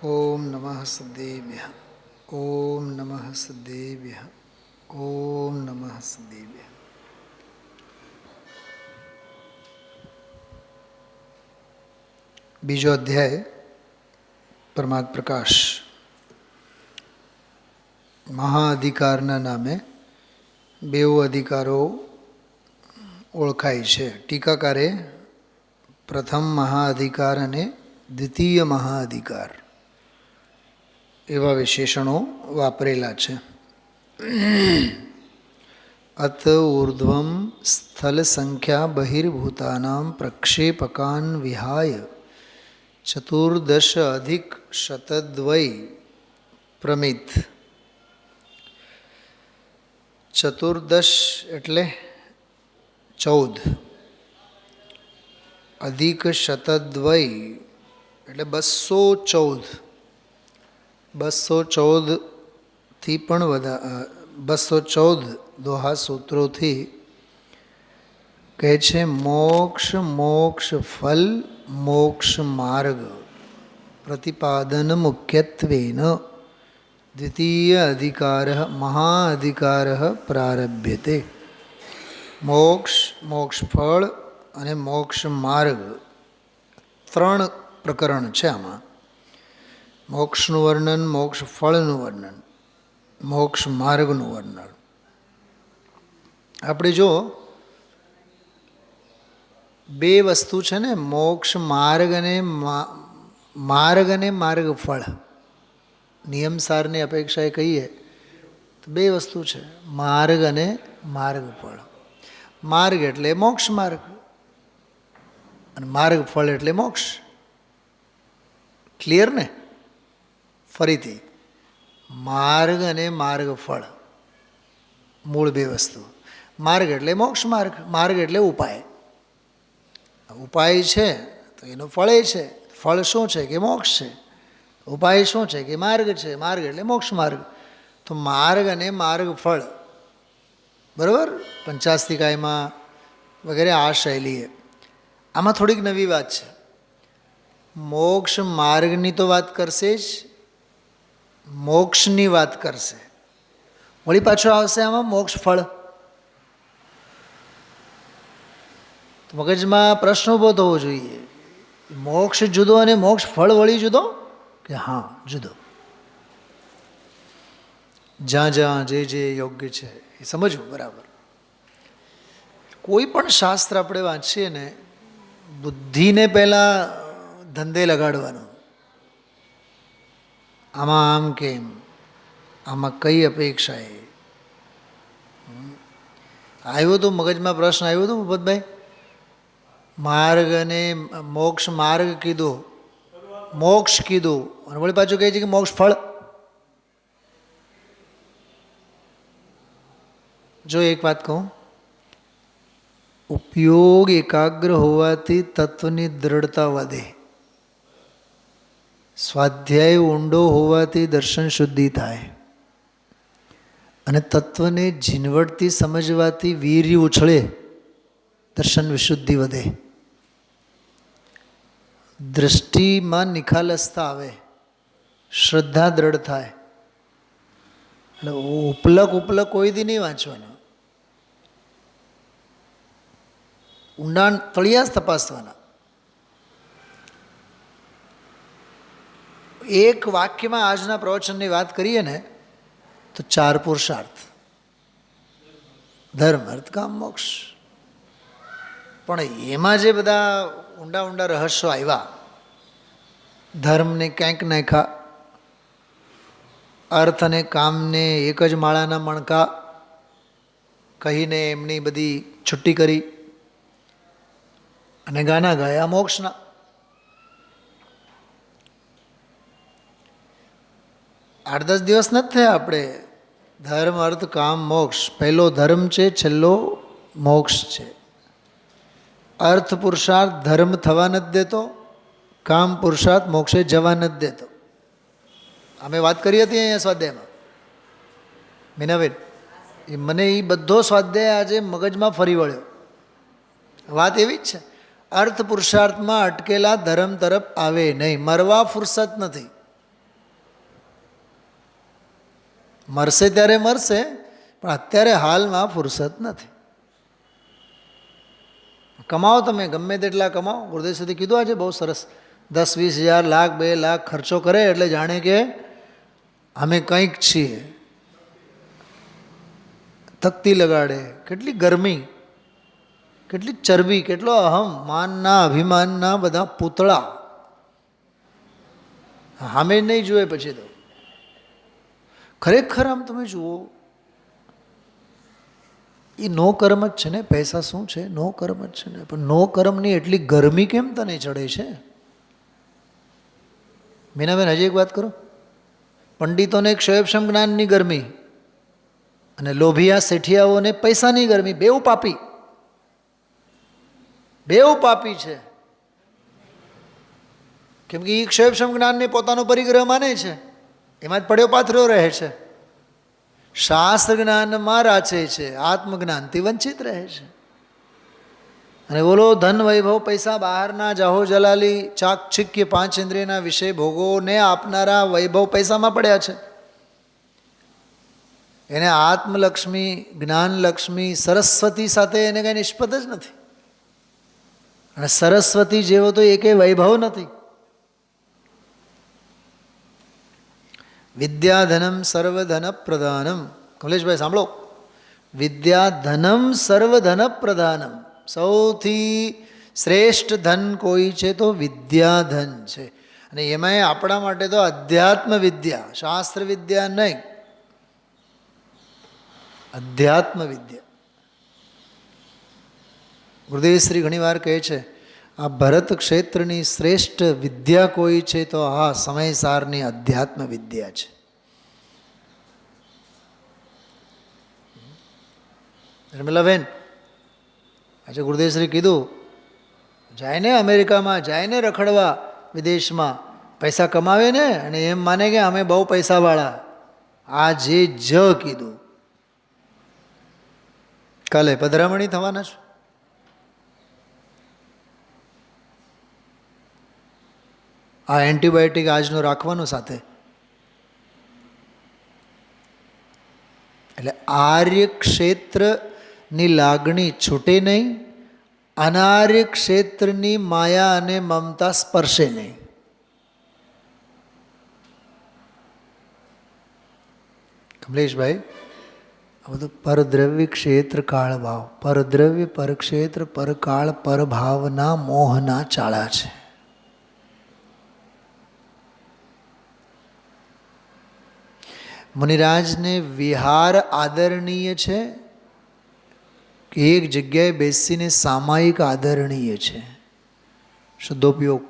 ઓમ નમઃ સદેભ્યઃ. ઓમ નમઃ સદેભ્યઃ. ઓમ નમઃ સદેભ્યઃ. બીજો અધ્યાય પરમાત્મ પ્રકાશ. મહાઅધિકારના નામે બેઉ અધિકારો ઓળખાય છે. ટીકાકારે પ્રથમ મહાઅધિકાર અને દ્વિતીય મહાઅધિકાર એવા વિશેષણો વાપરેલા છે. અત ઉર્ધ્વમ સ્થલ સંખ્યા બહિર્ભૂતાનાં પ્રક્ષેપકાન વિહાય ચતુર્દશ અધિક શતદ્વય પ્રમિત. ચતુર્દશ એટલે 14, અધિક શતદ્વય એટલે 214. 214થી પણ વધારે, 214 દોહા સૂત્રોથી કહે છે મોક્ષ, મોક્ષ ફલ, મોક્ષ માર્ગ પ્રતિપાદન મુખ્યત્વેન દ્વિતીય અધિકાર મહાઅધિકાર પ્રારભ્યતે. મોક્ષ, મોક્ષ ફળ અને મોક્ષ માર્ગ 3 પ્રકરણ છે આમાં. મોક્ષનું વર્ણન, મોક્ષ ફળનું વર્ણન, મોક્ષ માર્ગનું વર્ણન. આપણે જો બે વસ્તુ છે ને, મોક્ષ માર્ગ અને માર્ગ ફળ, નિયમસારની અપેક્ષાએ કહીએ તો બે વસ્તુ છે, માર્ગ અને માર્ગ ફળ. માર્ગ એટલે મોક્ષ માર્ગ અને માર્ગ ફળ એટલે મોક્ષ. ક્લિયર ને? ફરીથી, માર્ગ અને માર્ગ ફળ મૂળ બે વસ્તુ. માર્ગ એટલે મોક્ષ માર્ગ, માર્ગ એટલે ઉપાય. ઉપાય છે તો એનું ફળ એ છે. ફળ શું છે કે મોક્ષ છે. ઉપાય શું છે કે માર્ગ છે. માર્ગ એટલે મોક્ષ માર્ગ. તો માર્ગ અને માર્ગ ફળ, બરાબર, પંચાસ્તિકાયમાં વગેરે આ શૈલીએ. આમાં થોડીક નવી વાત છે. મોક્ષ માર્ગની તો વાત કરશે જ, મોક્ષની વાત કરશે. વળી પાછો આવશે આમાં મોક્ષ ફળ. મગજમાં પ્રશ્ન ઊભો થવો જોઈએ, મોક્ષ જુદો અને મોક્ષ ફળ વળી જુદો? કે હા, જુદો. જ્યાં જ્યાં જે જે યોગ્ય છે એ સમજવું બરાબર. કોઈ પણ શાસ્ત્ર આપણે વાંચીએ ને, બુદ્ધિને પહેલાં ધંધે લગાડવાનું. આમાં આમ કેમ, આમાં કઈ અપેક્ષાએ આવ્યો તો મગજમાં પ્રશ્ન આવ્યો હતો ભૂપતભાઈ? માર્ગ અને મોક્ષ માર્ગ કીધું, મોક્ષ કીધું અને વળી પાછું કહે છે કે મોક્ષ ફળ. જો એક વાત કહું, ઉપયોગ એકાગ્ર હોવાથી તત્વની દ્રઢતા વધે. સ્વાધ્યાય ઊંડો હોવાથી દર્શન શુદ્ધિ થાય. અને તત્વને ઝીણવટથી સમજવાથી વીર્ય ઉછળે, દર્શન વિશુદ્ધિ વધે. દૃષ્ટિમાં નિખાલસતા આવે, શ્રદ્ધા દ્રઢ થાય. એટલે ઉપલક કોઈ દી નહીં વાંચવાના, ઊંડાણ તળિયા જ તપાસવાના. એક વાક્યમાં આજના પ્રવચનની વાત કરીએ ને તો 4 પુરુષાર્થ: ધર્મ, અર્થ, કામ, મોક્ષ. પણ એમાં જે બધા ઊંડા ઊંડા રહસ્યો આવ્યા, ધર્મને ક્યાંક નાખ્યા, અર્થ અને કામને એક જ માળાના મણકા કહીને એમની બધી છુટ્ટી કરી અને ગાના ગાયા મોક્ષના. આઠ 10 દિવસ નથી થયા આપણે ધર્મ, અર્થ, કામ, મોક્ષ. પહેલો ધર્મ છે, છેલ્લો મોક્ષ છે. અર્થ પુરુષાર્થ ધર્મ થવા નથી દેતો, કામ પુરુષાર્થ મોક્ષે જવા નથી દેતો. અમે વાત કરી હતી અહીંયા સ્વાધ્યાયમાં, મીનાબેન, મને એ બધો સ્વાધ્યાય આજે મગજમાં ફરી વળ્યો. વાત એવી જ છે, અર્થ પુરુષાર્થમાં અટકેલા ધર્મ તરફ આવે નહીં. મરવા ફુરસત નથી. મરશે ત્યારે મરશે, પણ અત્યારે હાલમાં ફુરસત નથી. કમાઓ, તમે ગમે તેટલા કમાઓ. ગુરુદેવ સુધી કીધું આજે બહુ સરસ, 10-20 હજાર, લાખ, 2 લાખ ખર્ચો કરે એટલે જાણે કે અમે કંઈક છીએ. તકતી લગાડે, કેટલી ગરમી, કેટલી ચરબી, કેટલો અહમ, માનના અભિમાનના બધા પૂતળા. સામે નહીં જુએ પછી તો. ખરેખર આમ તમે જુઓ, એ નો કર્મ જ છે ને. પૈસા શું છે? નો કર્મ જ છે ને. પણ નો કર્મની એટલી ગરમી કેમ તને ચડે છે? મીનાબેન, હજી એક વાત કરો. પંડિતોને ક્ષયક્ષમ જ્ઞાનની ગરમી અને લોભિયા શેઠિયાઓને પૈસાની ગરમી, બેઉ પાપી, બેઉ પાપી છે. કેમ કે એ ક્ષયક્ષમ જ્ઞાનને પોતાનો પરિગ્રહ માને છે, એમાં જ પડ્યો પાથર્યો રહે છે. શાસ્ત્ર જ્ઞાનમાં રાચે છે, આત્મજ્ઞાનથી વંચિત રહે છે. અને બોલો, ધન વૈભવ પૈસા બહારના જાહો જલાલી ચાકચિક્ય 5 ઇન્દ્રિયના વિષય ભોગોને આપનારા વૈભવ પૈસામાં પડ્યા છે. એને આત્મલક્ષ્મી, જ્ઞાનલક્ષ્મી, સરસ્વતી સાથે એને કંઈ નિષ્પત જ નથી. અને સરસ્વતી જેવો તો એકેય વૈભવ નથી. વિદ્યાધનમ સર્વધન પ્રધાનમ. કમલેશભાઈ સાંભળો, વિદ્યાધનમ સર્વધન પ્રધાનમ. સૌથી શ્રેષ્ઠ ધન કોઈ છે તો વિદ્યાધન છે. અને એમાંય આપણા માટે તો અધ્યાત્મ વિદ્યા, શાસ્ત્ર વિદ્યા નહીં, અધ્યાત્મ વિદ્યા. ગુરુદેવ શ્રી ઘણીવાર કહે છે, આ ભરત ક્ષેત્રની શ્રેષ્ઠ વિદ્યા કોઈ છે તો આ સમયસારની અધ્યાત્મ વિદ્યા છે. રમીલાબેન, આજે ગુરુદેવશ્રી કીધું, જાય ને અમેરિકામાં, જાય ને રખડવા વિદેશમાં, પૈસા કમાવે ને અને એમ માને કે અમે બહુ પૈસાવાળા. આ જે જ કીધું. કાલે પધરામણી થવાના છે. આ એન્ટીબાયોટિક આજનું રાખવાનું સાથે. એટલે આર્ય ક્ષેત્રની લાગણી છૂટે નહીં, અનાર્ય ક્ષેત્રની માયા અને મમતા સ્પર્શે નહીં. કમલેશભાઈ, આ બધું પરદ્રવ્ય ક્ષેત્ર કાળ ભાવ, પરદ્રવ્ય પરક્ષેત્ર પરકાળ પરભાવના મોહના ચાળા છે. મુનિરાજને વિહાર આદરણીય છે કે એક જગ્યાએ બેસીને સામાયિક આદરણીય છે? શુદ્ધોપયોગ.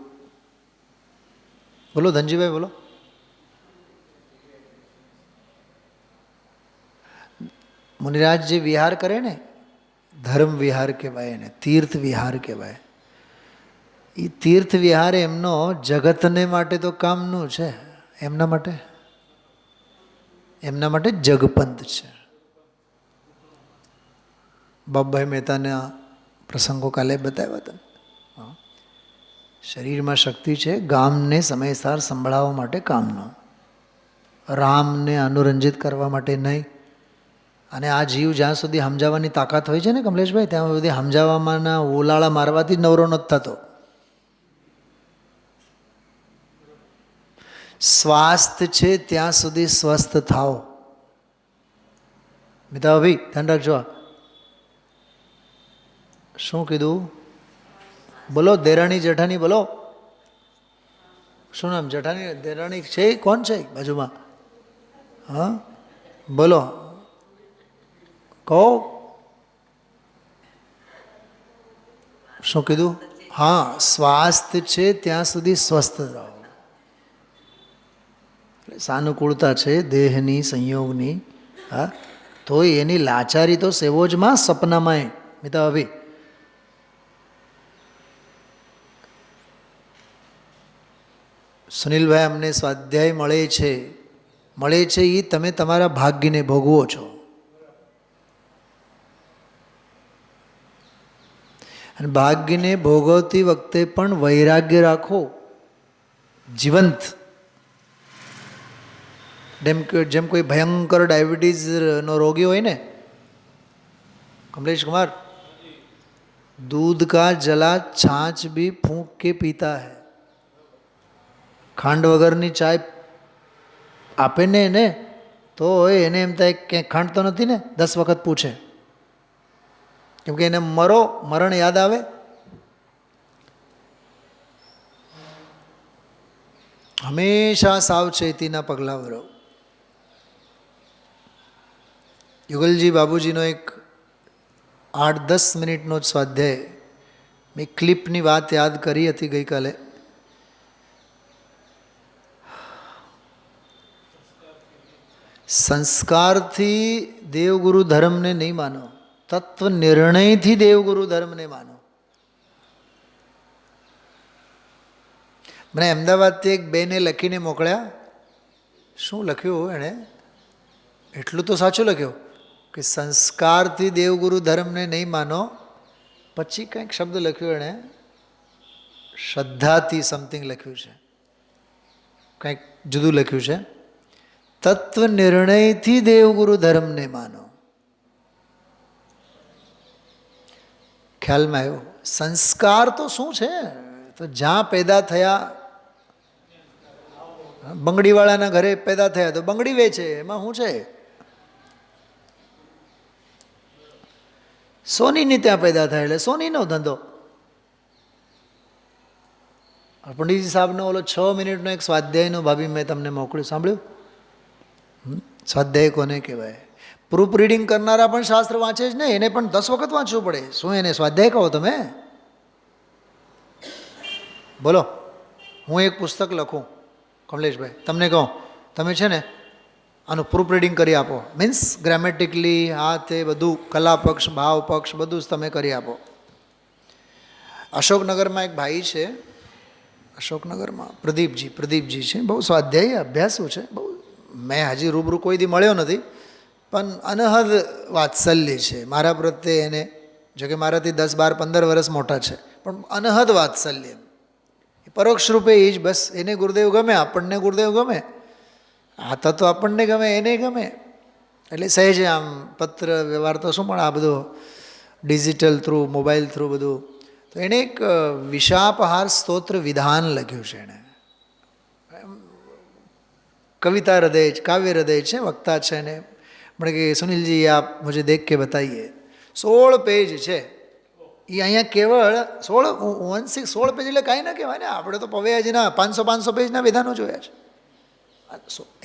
બોલો ધનજીભાઈ, બોલો. મુનિરાજ જે વિહાર કરે ને, ધર્મ વિહાર કહેવાય એને, તીર્થ વિહાર કહેવાય. એ તીર્થ વિહાર એમનો જગતને માટે તો કામનું છે, એમના માટે જગપંથ છે. બાપભાઈ મહેતાના પ્રસંગો કાલે બતાવ્યા હતા. શરીરમાં શક્તિ છે, ગામને સમયસાર સંભળાવવા માટે કામનો, રામને અનુરંજિત કરવા માટે નહીં. અને આ જીવ જ્યાં સુધી સમજાવવાની તાકાત હોય છે ને કમલેશભાઈ, ત્યાં સુધી સમજાવવામાં ઓલાળા મારવાથી જ નવરો નથી થતો. સ્વાસ્થ્ય છે ત્યાં સુધી સ્વસ્થ થાઓ. મિતાભાઈ ધ્યાન રાખજો. શું કીધું? બોલો. દેરાણી જેઠાણી બોલો. શું નામ? જેઠાણી દેરાણી છે? કોણ છે બાજુમાં? હા બોલો, કહો. શું કીધું? હા, સ્વાસ્થ્ય છે ત્યાં સુધી સ્વસ્થ રહો. સાનુકૂળતા છે દેહની, સંયોગની. હા, તો એની લાચારી તો સેવોજમાં, સપનામાં. મિતા અભી સુનિલભાઈ, અમને સ્વાધ્યાય મળે છે એ તમે તમારા ભાગ્યને ભોગવો છો. અને ભાગ્યને ભોગવતી વખતે પણ વૈરાગ્ય રાખો, જીવંત. જેમ કોઈ ભયંકર ડાયાबिटीज़નો રોગી હોય ને, कमलेश कुमार, दूध का जला छाछ भी फूंक के पीता है. ખાંડ વગરની ચાય આપે ને એને તો એને એમ થાય કે ખાંડ તો નથી ને, 10 વખત પૂછે, કેમ કે એને મરણ યાદ આવે. હંમેશા સાવચેતીના પગલાં ભરો. યુગલજી બાબુજીનો એક 8-10 મિનિટનો જ સ્વાધ્યાય, મેં ક્લિપની વાત યાદ કરી હતી ગઈકાલે. સંસ્કારથી દેવગુરુ ધર્મને નહીં માનો, તત્વ નિર્ણયથી દેવગુરુ ધર્મને માનો. મને અમદાવાદથી એક બેને લખીને મોકલ્યા. શું લખ્યું એણે? એટલું તો સાચું લખ્યું કે સંસ્કારથી દેવગુરુ ધર્મને નહીં માનો. પછી કંઈક શબ્દ લખ્યો એણે, શ્રદ્ધાથી સમથિંગ લખ્યું છે, કંઈક જુદું લખ્યું છે. તત્વ નિર્ણયથી દેવગુરુ ધર્મને માનો. ખ્યાલમાં આવ્યો? સંસ્કાર તો શું છે? તો જ્યાં પેદા થયા, બંગડીવાળાના ઘરે પેદા થયા તો બંગડી વેચે, એમાં શું છે? સોનીની ત્યાં પેદા થાય એટલે સોનીનો ધંધો. પંડિતજી સાહેબનો ઓલો 6 મિનિટનો એક સ્વાધ્યાયનો ભાભી મેં તમને મોકલ્યું, સાંભળ્યું? સ્વાધ્યાય કોને કહેવાય? પ્રૂફ રીડિંગ કરનારા પણ શાસ્ત્ર વાંચે જ ને, એને પણ 10 વખત વાંચવું પડે. શું એને સ્વાધ્યાય કહો તમે? બોલો, હું એક પુસ્તક લખું કમલેશભાઈ, તમને કહું તમે છે ને આનું પ્રૂફ રીડિંગ કરી આપો, મીન્સ ગ્રામેટિકલી આ તે બધું, કલા પક્ષ ભાવ પક્ષ બધું જ તમે કરી આપો. અશોકનગરમાં એક ભાઈ છે, અશોકનગરમાં પ્રદીપજી છે, બહુ સ્વાધ્યાયી અભ્યાસુ છે. બહુ, મેં હજી રૂબરૂ કોઈ દી મળ્યો નથી, પણ અનહદ વાત્સલ્ય છે મારા પ્રત્યે એને. જો કે મારાથી 10, 12, 15 વર્ષ મોટા છે, પણ અનહદ વાત્સલ્ય પરોક્ષ રૂપે એ જ. બસ એને ગુરુદેવ ગમે, આપણને ગુરુદેવ ગમે, આ તો આપણને ગમે, એને ગમે. એટલે સહેજ આમ પત્ર વ્યવહાર તો શું, પણ આ બધું ડિજિટલ થ્રુ, મોબાઈલ થ્રુ બધું. તો એણે એક વિશાપહાર સ્તોત્ર વિધાન લખ્યું છે. એણે કવિતા હૃદય, કાવ્ય હૃદય છે, વક્તા છે. એને મને કે સુનિલજી આપ મુझे देख के बताइए. 16 પેજ છે એ. અહીંયા કેવળ 16 પેજ એટલે કાંઈ ના કહેવાય ને. આપણે તો પવૈયાજીના 500 પેજના વિધાનો જોયા છે.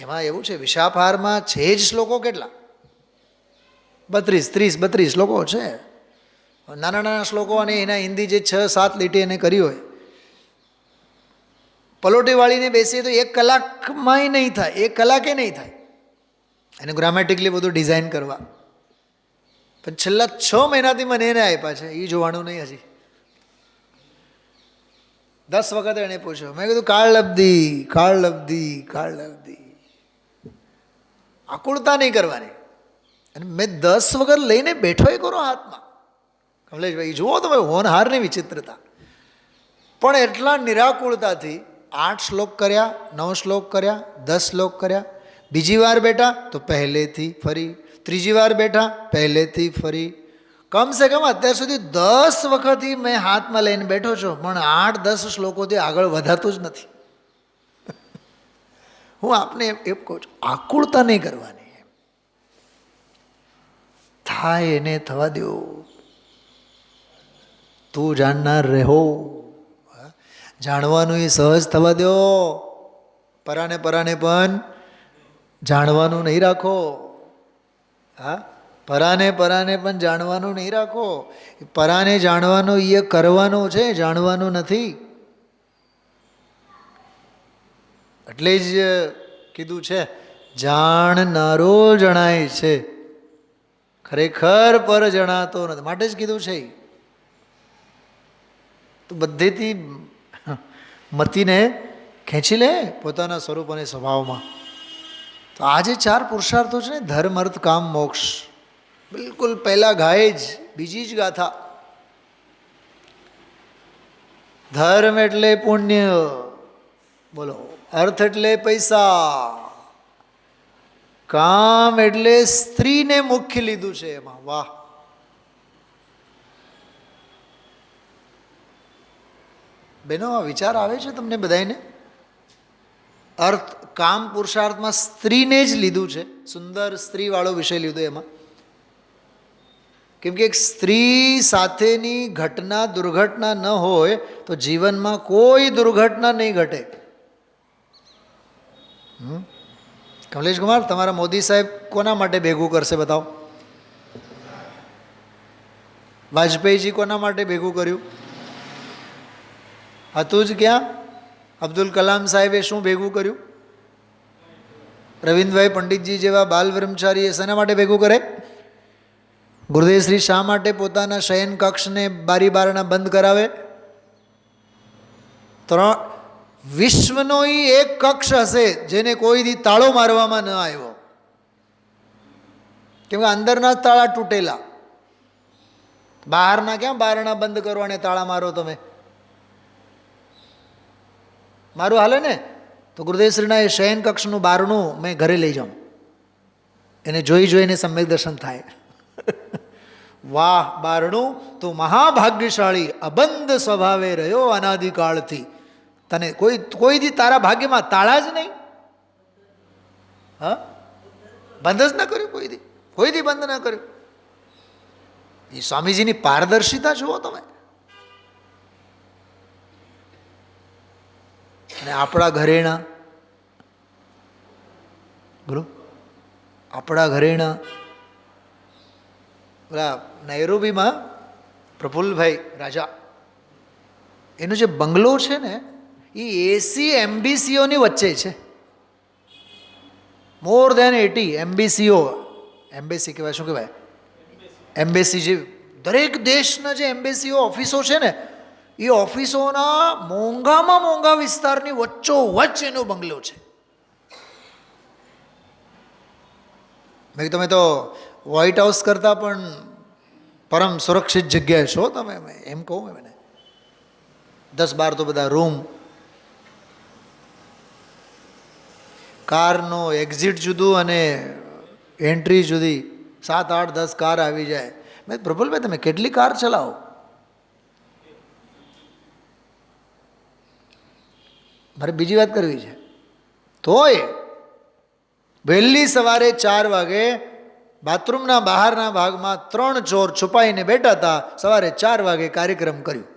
એમાં એવું છે, વિશાપહારમાં છે જ શ્લોકો કેટલા? 32 શ્લોકો છે. નાના શ્લોકો, અને એના હિન્દી જે 6-7 લીટી એને કરી હોય, પલોટી વાળીને બેસીએ તો 1 કલાકમાંય નહીં થાય, 1 કલાકે નહીં થાય. એને ગ્રામેટિકલી બધું ડિઝાઇન કરવા. પણ છેલ્લા 6 મહિનાથી મને એને આપ્યા છે, એ જોવાનું નહીં. હજી 10 વખત એણે પૂછ્યો. મેં કીધું કાળ લબ્ધી. આકુળતા નહીં કરવાની. અને મેં 10 વખત લઈને બેઠો એ કરો હાથમાં. કમલેશભાઈ જુઓ તમે હોનહારની વિચિત્રતા. પણ એટલા નિરાકુળતાથી 8 શ્લોક કર્યા, 9 શ્લોક કર્યા, 10 શ્લોક કર્યા. બીજી વાર બેઠા તો પહેલેથી ફરી, ત્રીજી વાર બેઠા પહેલેથી ફરી. કમસે કમ અત્યાર સુધી 10 વખત મેં હાથમાં લઈને બેઠો છું, પણ 8-10 શ્લોકોથી આગળ વધાતું જ નથી. હું આપને એમ કહું છું, આકુળતા નહીં કરવાની. થાય એને થવા દો. તું જાણનાર રહો. જાણવાનું એ સહજ થવા દો. પરાને પણ જાણવાનું નહીં રાખો. હા, પરાને પણ જાણવાનું નહીં રાખો. પરાને જાણવાનું એ કરવાનું છે, જાણવાનું નથી. એટલે જ કીધું છે, જાણનારો જણાય છે, ખરેખર પર જણાતો નથી. માટે જ કીધું છે. તો બધેથી મતીને ખેંચી લે પોતાના સ્વરૂપ અને સ્વભાવમાં. તો આ જે 4 પુરુષાર્થો છે ને, ધર્મ, અર્થ, કામ, મોક્ષ, બિલકુલ પહેલાં ગાય જ બીજી જ ગાથા. ધર્મ એટલે પુણ્ય, બોલો. અર્થ એટલે પૈસા, કામ એટલે સ્ત્રીને મુખ્ય લીધું છે એમાં. વાહ! બેનો, આ વિચાર આવે છે તમને બધાને? અર્થ કામ પુરુષાર્થમાં સ્ત્રીને જ લીધું છે. સુંદર સ્ત્રીવાળો વિષય લીધો એમાં. કેમ કે એક સ્ત્રી સાથેની ઘટના દુર્ઘટના ન હોય તો જીવનમાં કોઈ દુર્ઘટના નહીં ઘટે. કમલેશ કુમાર, તમારા મોદી સાહેબ કોના માટે ભેગું કરશે બતાવો? વાજપેયીજી કોના માટે ભેગું કર્યું? હતું જ ક્યાં? અબ્દુલ કલામ સાહેબે શું ભેગું કર્યું? રવિન્દ્રભાઈ પંડિતજી જેવા બાલ બ્રહ્મચારી શેના માટે ભેગું કરે? ગુરુદેવશ્રી શા માટે પોતાના શયન કક્ષને બારી બારણા બંધ કરાવે? વિશ્વનો એક કક્ષ હશે જેને કોઈ દી તાળો મારવામાં ન આવ્યો, કેમ કે અંદરના તાળા તૂટેલા. બહારના ક્યાં બારણા બંધ કરો અને તાળા મારો? તમે મારું હાલે ને તો ગુરુદેવશ્રીના એ શયન કક્ષનું બારણું મેં ઘરે લઈ જાઉં, એને જોઈ જોઈને સમ્યક દર્શન થાય. વાહ! બારણું તું મહાભાગ્યશાળી અબંધ સ્વભાવે રહ્યો અનાદિકાળથી. તને કોઈ દી તારા ભાગ્યમાં તાળા જ નહીં. હા, બંધ જ ન કર્યું કોઈ દી બંધ ન કર્યું. એ સ્વામીજીની પારદર્શિતા જુઓ તમે. અને આપણા ઘરેણા ગુરુ, આપણા ઘરેણા પેલા નૈરોબીમાં પ્રફુલ્લભાઈ રાજા, એનો જે બંગલો છે ને એ 80 એમ્બેસીઓની વચ્ચે છે. મોર દેન 80 એમ્બેસીઓ. એમ્બેસી કહેવાય, શું કહેવાય? એમ્બેસી. જે દરેક દેશના જે એમ્બેસીઓ ઓફિસો છે ને એ ઓફિસોના મોંઘામાં મોંઘા વિસ્તારની વચ્ચોવચ્ચ એનો બંગલો છે. મેં તમે તો વ્હાઇટ હાઉસ કરતાં પણ પરમ સુરક્ષિત જગ્યાએ છો તમે, એમ કહું મને. 10-12 તો બધા રૂમ, કારનો એક્ઝિટ જુદું અને એન્ટ્રી જુદી. 7, 8, 10 કાર આવી જાય. મેં પ્રફુલભાઈ તમે કેટલી કાર ચલાવો? મારે બીજી વાત કરવી છે. તોય વહેલી સવારે 4 વાગે બાથરૂમના બહારના ભાગમાં 3 ચોર છુપાઈને બેઠા હતા. સવારે 4 વાગે કાર્યક્રમ કર્યું.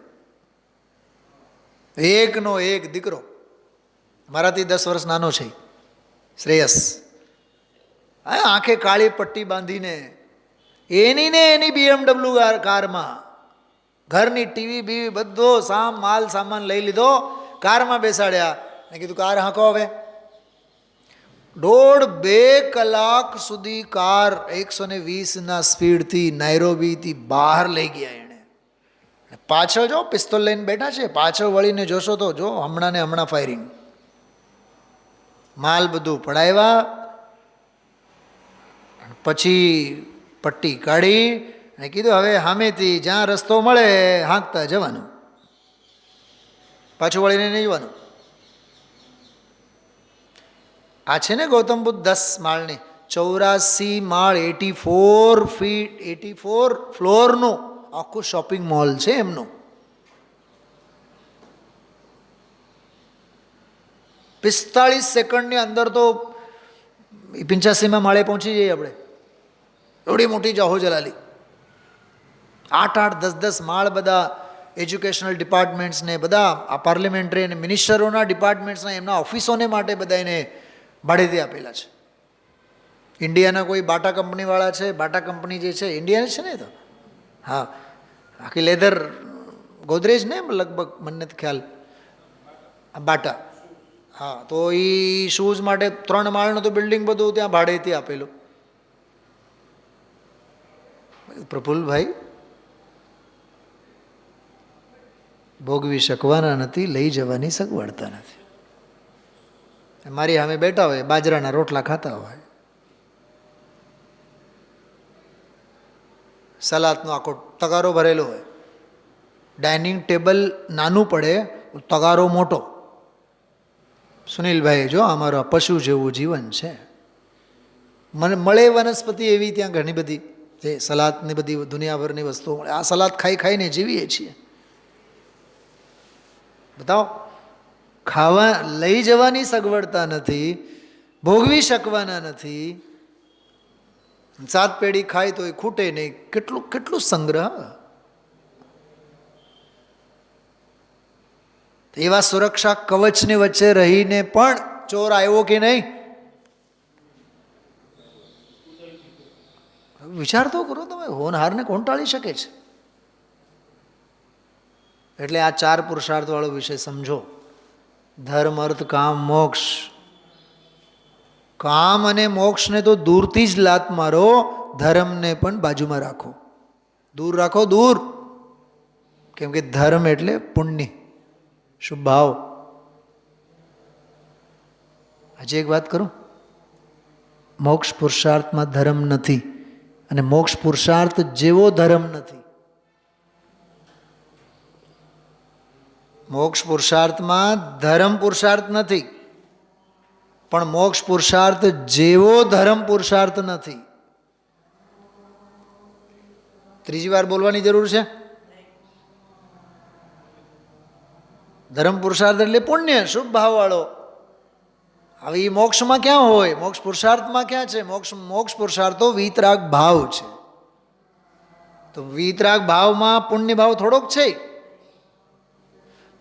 એકનો એક દીકરો, મારાથી 10 વર્ષ નાનો છે, શ્રેયસ, આંખે કાળી પટ્ટી બાંધીને એની ને એની BMW કારમાં ઘરની ટીવી બીવી બધો માલ સામાન લઈ લીધો, કારમાં બેસાડ્યા ને કીધું કાર હાંકો હવે. 1.5-2 કલાક સુધી કાર 120ના સ્પીડથી નાઇરોબીથી બહાર લઈ ગયા એણે. પાછળ જો પિસ્તોલ લઈને બેઠા છે, પાછળ વળીને જોશો તો જો હમણાં ને હમણાં ફાયરિંગ. માલ બધું પડાવ્યા, પછી પટ્ટી કાઢી અને કીધું હવે સામેથી જ્યાં રસ્તો મળે હાંકતા જવાનું, પાછું વળીને નહીં જવાનું. આ છે ને ગૌતમ બુદ્ધ 10 માળની 84 માળ 84 ફીટ 84 ફ્લોરનું આખું શોપિંગ મોલ છે એમનું. 45 સેકન્ડની અંદર તો 85માં માળે પહોંચી જઈએ આપણે. એવડી મોટી જાહો જલાલી. 8-8, 10-10 માળ બધા એજ્યુકેશનલ ડિપાર્ટમેન્ટ્સને, બધા આ પાર્લિમેન્ટરી અને મિનિસ્ટરોના ડિપાર્ટમેન્ટ્સના એમના ઓફિસોને માટે બધા એને ભાડેથી આપેલા છે. ઇન્ડિયાના કોઈ બાટા કંપનીવાળા છે, બાટા કંપની જે છે ઇન્ડિયાની છે ને તો, હા, આખી લેધર ગોદરેજ ને લગભગ, મને નથી ખ્યાલ, બાટા, હા, તો એ શૂઝ માટે 3 માળનું તો બિલ્ડિંગ બધું ત્યાં ભાડેથી આપેલું. પ્રફુલ્લભાઈ ભોગવી શકવાના નથી, લઈ જવાની સગવડતા નથી. મારી સામે બેઠા હોય, બાજરાના રોટલા ખાતા હોય, સલાદનો આખો તગારો ભરેલો હોય, ડાઇનિંગ ટેબલ નાનું પડે, તગારો મોટો. સુનિલભાઈ જો અમારું પશુ જેવું જીવન છે. મને મળે વનસ્પતિ એવી ત્યાં ઘણી બધી જે સલાદની બધી દુનિયાભરની વસ્તુઓ મળે. આ સલાદ ખાઈ ખાઈને જીવીએ છીએ. બતાવો, ખાવા લઈ જવાની સગવડતા નથી, ભોગવી શકવાના નથી. 7 પેઢી ખાય તો એ ખૂટે નહીં. કેટલું કેટલું સંગ્રહ. એવા સુરક્ષા કવચની વચ્ચે રહીને પણ ચોર આવ્યો કે નહીં? વિચાર તો કરો તમે. હોનહારને કોણ ટાળી શકે છે? એટલે આ 4 પુરુષાર્થ વાળો વિષય સમજો. ધર્મ, અર્થ, કામ, મોક્ષ. કામ અને મોક્ષને તો દૂરથી જ લાત મારો, ધર્મને પણ બાજુમાં રાખો, દૂર રાખો, દૂર. કેમ કે ધર્મ એટલે પુણ્ય, શુભ ભાવ. હજી એક વાત કરું, મોક્ષ પુરુષાર્થમાં ધર્મ નથી અને મોક્ષ પુરુષાર્થ જેવો ધર્મ નથી. મોક્ષ પુરુષાર્થમાં ધર્મ પુરુષાર્થ નથી, પણ મોક્ષ પુરુષાર્થ જેવો ધર્મ પુરુષાર્થ નથી. ત્રીજી વાર બોલવાની જરૂર છે. ધર્મ પુરુષાર્થ એટલે પુણ્ય, શુભ ભાવ વાળો. હવે એ મોક્ષમાં ક્યાં હોય? મોક્ષ પુરુષાર્થમાં ક્યાં છે? મોક્ષ પુરુષાર્થ તો વીતરાગ ભાવ છે. તો વીતરાગ ભાવમાં પુણ્ય ભાવ થોડોક છે,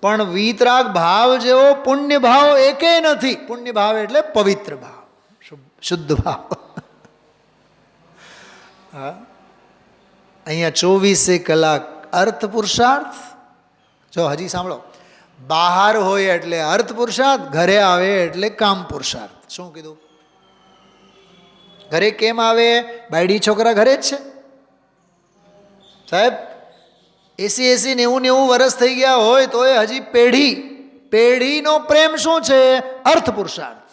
પણ વીતરાગ ભાવ જેવો પુણ્ય ભાવ એકે નથી. પુણ્ય ભાવ એટલે પવિત્ર ભાવ, શુદ્ધ ભાવ. હા, અહીંયા 24 કલાક અર્થ પુરુષાર્થ. જો હજી સાંભળો, બહાર હોય એટલે અર્થ પુરુષાર્થ, ઘરે આવે એટલે કામ પુરુષાર્થ. શું કીધું? ઘરે કેમ આવે? બાયડી છોકરા ઘરે જ છે સાહેબ. 80 90 વર્ષ થઈ ગયા હોય તો એ હજી પેઢીનો પ્રેમ શું છે? અર્થ પુરુષાર્થ.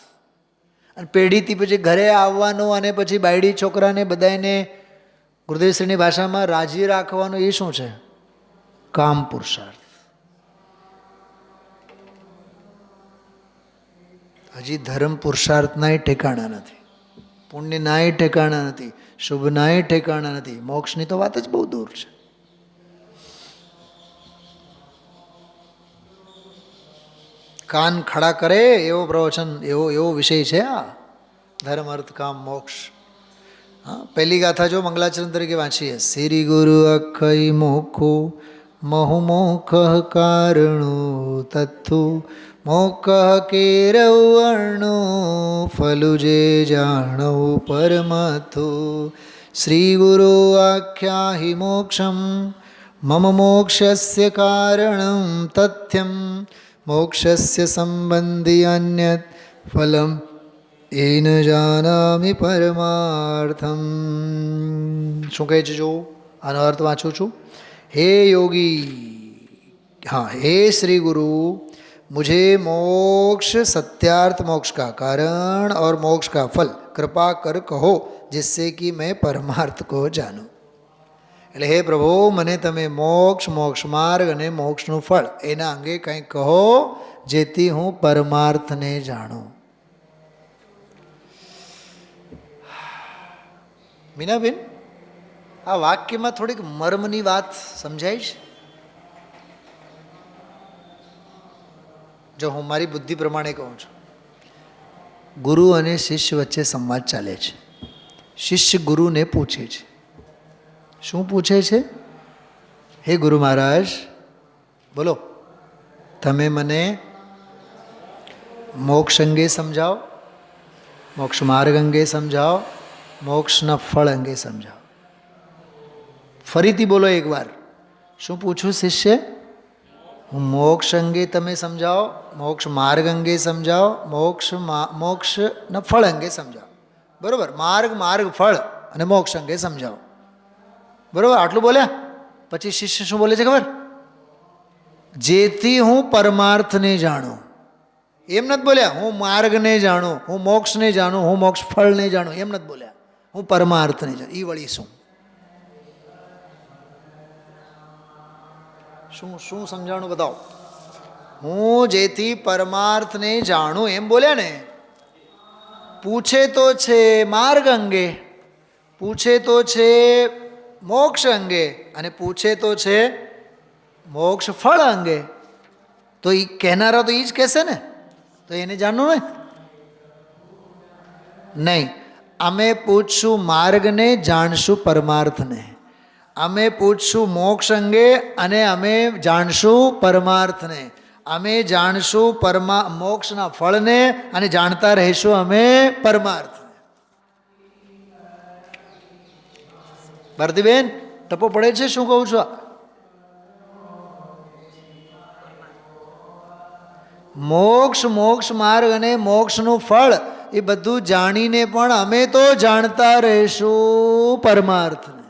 અને પેઢીથી પછી ઘરે આવવાનું અને પછી બાયડી છોકરાને બધાને ગુરુદેવશ્રીની ભાષામાં રાજી રાખવાનું, એ શું છે? કામ પુરુષાર્થ. હજી ધર્મ પુરુષાર્થનાય ઠેકાણા નથી, પુણ્યનાય ઠેકાણા નથી, શુભનાય ઠેકાણા નથી. મોક્ષની તો વાત જ બહુ દૂર છે. કાન ખડા કરે એવો પ્રવચન, એવો વિષય છે આ ધર્મ, અર્થ, કામ, મોક્ષ. હા, પહેલી ગાથા જો મંગલાચરણ તરીકે વાંચીએ. શ્રી ગુરુ અખય મોખો મહુમોખ કારણો તથ્થુ મોખ કેરવર્ણો ફલુ જે જાણવ પરમથુ. શ્રી ગુરુ આખ્યાહિ મોક્ષમ મમ મોક્ષસ્ય કારણમ તથ્યમ મોક્ષસ્ય સંબંધી અન્યત ફલમ એન જાનામિ પરમાર્થમ. શું કહે છે? જો આનો અર્થ વાંચું છું. हे योगी, हाँ, हे श्री गुरु, मुझे मोक्ष, सत्यार्थ मोक्ष का कारण और मोक्ष का फल कृपा कर कहो, जिससे कि मैं परमार्थ को जानूं. એટલે હે પ્રભુ, મને તમે મોક્ષ, મોક્ષ માર્ગ અને મોક્ષનું ફળ એના અંગે કંઈક કહો, જેથી હું પરમાર્થને જાણું. મીનાબેન, આ વાક્યમાં થોડીક મર્મની વાત સમજાય છે. જો હું મારી બુદ્ધિ પ્રમાણે કહું છું, ગુરુ અને શિષ્ય વચ્ચે સંવાદ ચાલે છે. શિષ્ય ગુરુને પૂછે છે. શું પૂછે છે? હે ગુરુ મહારાજ, બોલો, તમે મને મોક્ષ અંગે સમજાવો, મોક્ષ માર્ગ અંગે સમજાવો, મોક્ષના ફળ અંગે સમજાવો. ફરીથી બોલો એકવાર. શું પૂછું શિષ્ય? હું મોક્ષ અંગે તમે સમજાવો, મોક્ષ માર્ગ અંગે સમજાવો, મોક્ષના ફળ અંગે સમજાવો. બરાબર? માર્ગ, ફળ અને મોક્ષ અંગે સમજાવો. બરાબર? આટલું બોલ્યા પછી શિષ્ય શું બોલે છે ખબર? જેથી હું પરમાર્થને જાણું. એમ નથી બોલ્યા હું માર્ગને જાણું, હું મોક્ષને જાણું, હું મોક્ષ ફળને જાણું. એમ નથી બોલ્યા. હું પરમાર્થને જાણું. એ વળી શું સમજાણું બતાવો. હું જેથી પરમાર્થને જાણું એમ બોલ્યા ને. પૂછે તો છે માર્ગ અંગે, પૂછે તો છે મોક્ષ અંગે, અને પૂછે તો છે મોક્ષ ફળ અંગે. તો એ કહેનારા તો એ જ કહેશે ને, તો એને જાણવું ને નહીં. અમે પૂછશું માર્ગને, જાણશું પરમાર્થને. અમે પૂછશું મોક્ષ અંગે અને અમે જાણશું પરમાર્થને. અમે જાણશું મોક્ષના ફળને અને જાણતા રહીશું અમે પરમાર્થને. ભારતીબેન ટપો પડે છે શું કહું છું? મોક્ષ માર્ગ અને મોક્ષનું ફળ એ બધું જાણીને પણ અમે તો જાણતા રહીશું પરમાર્થને.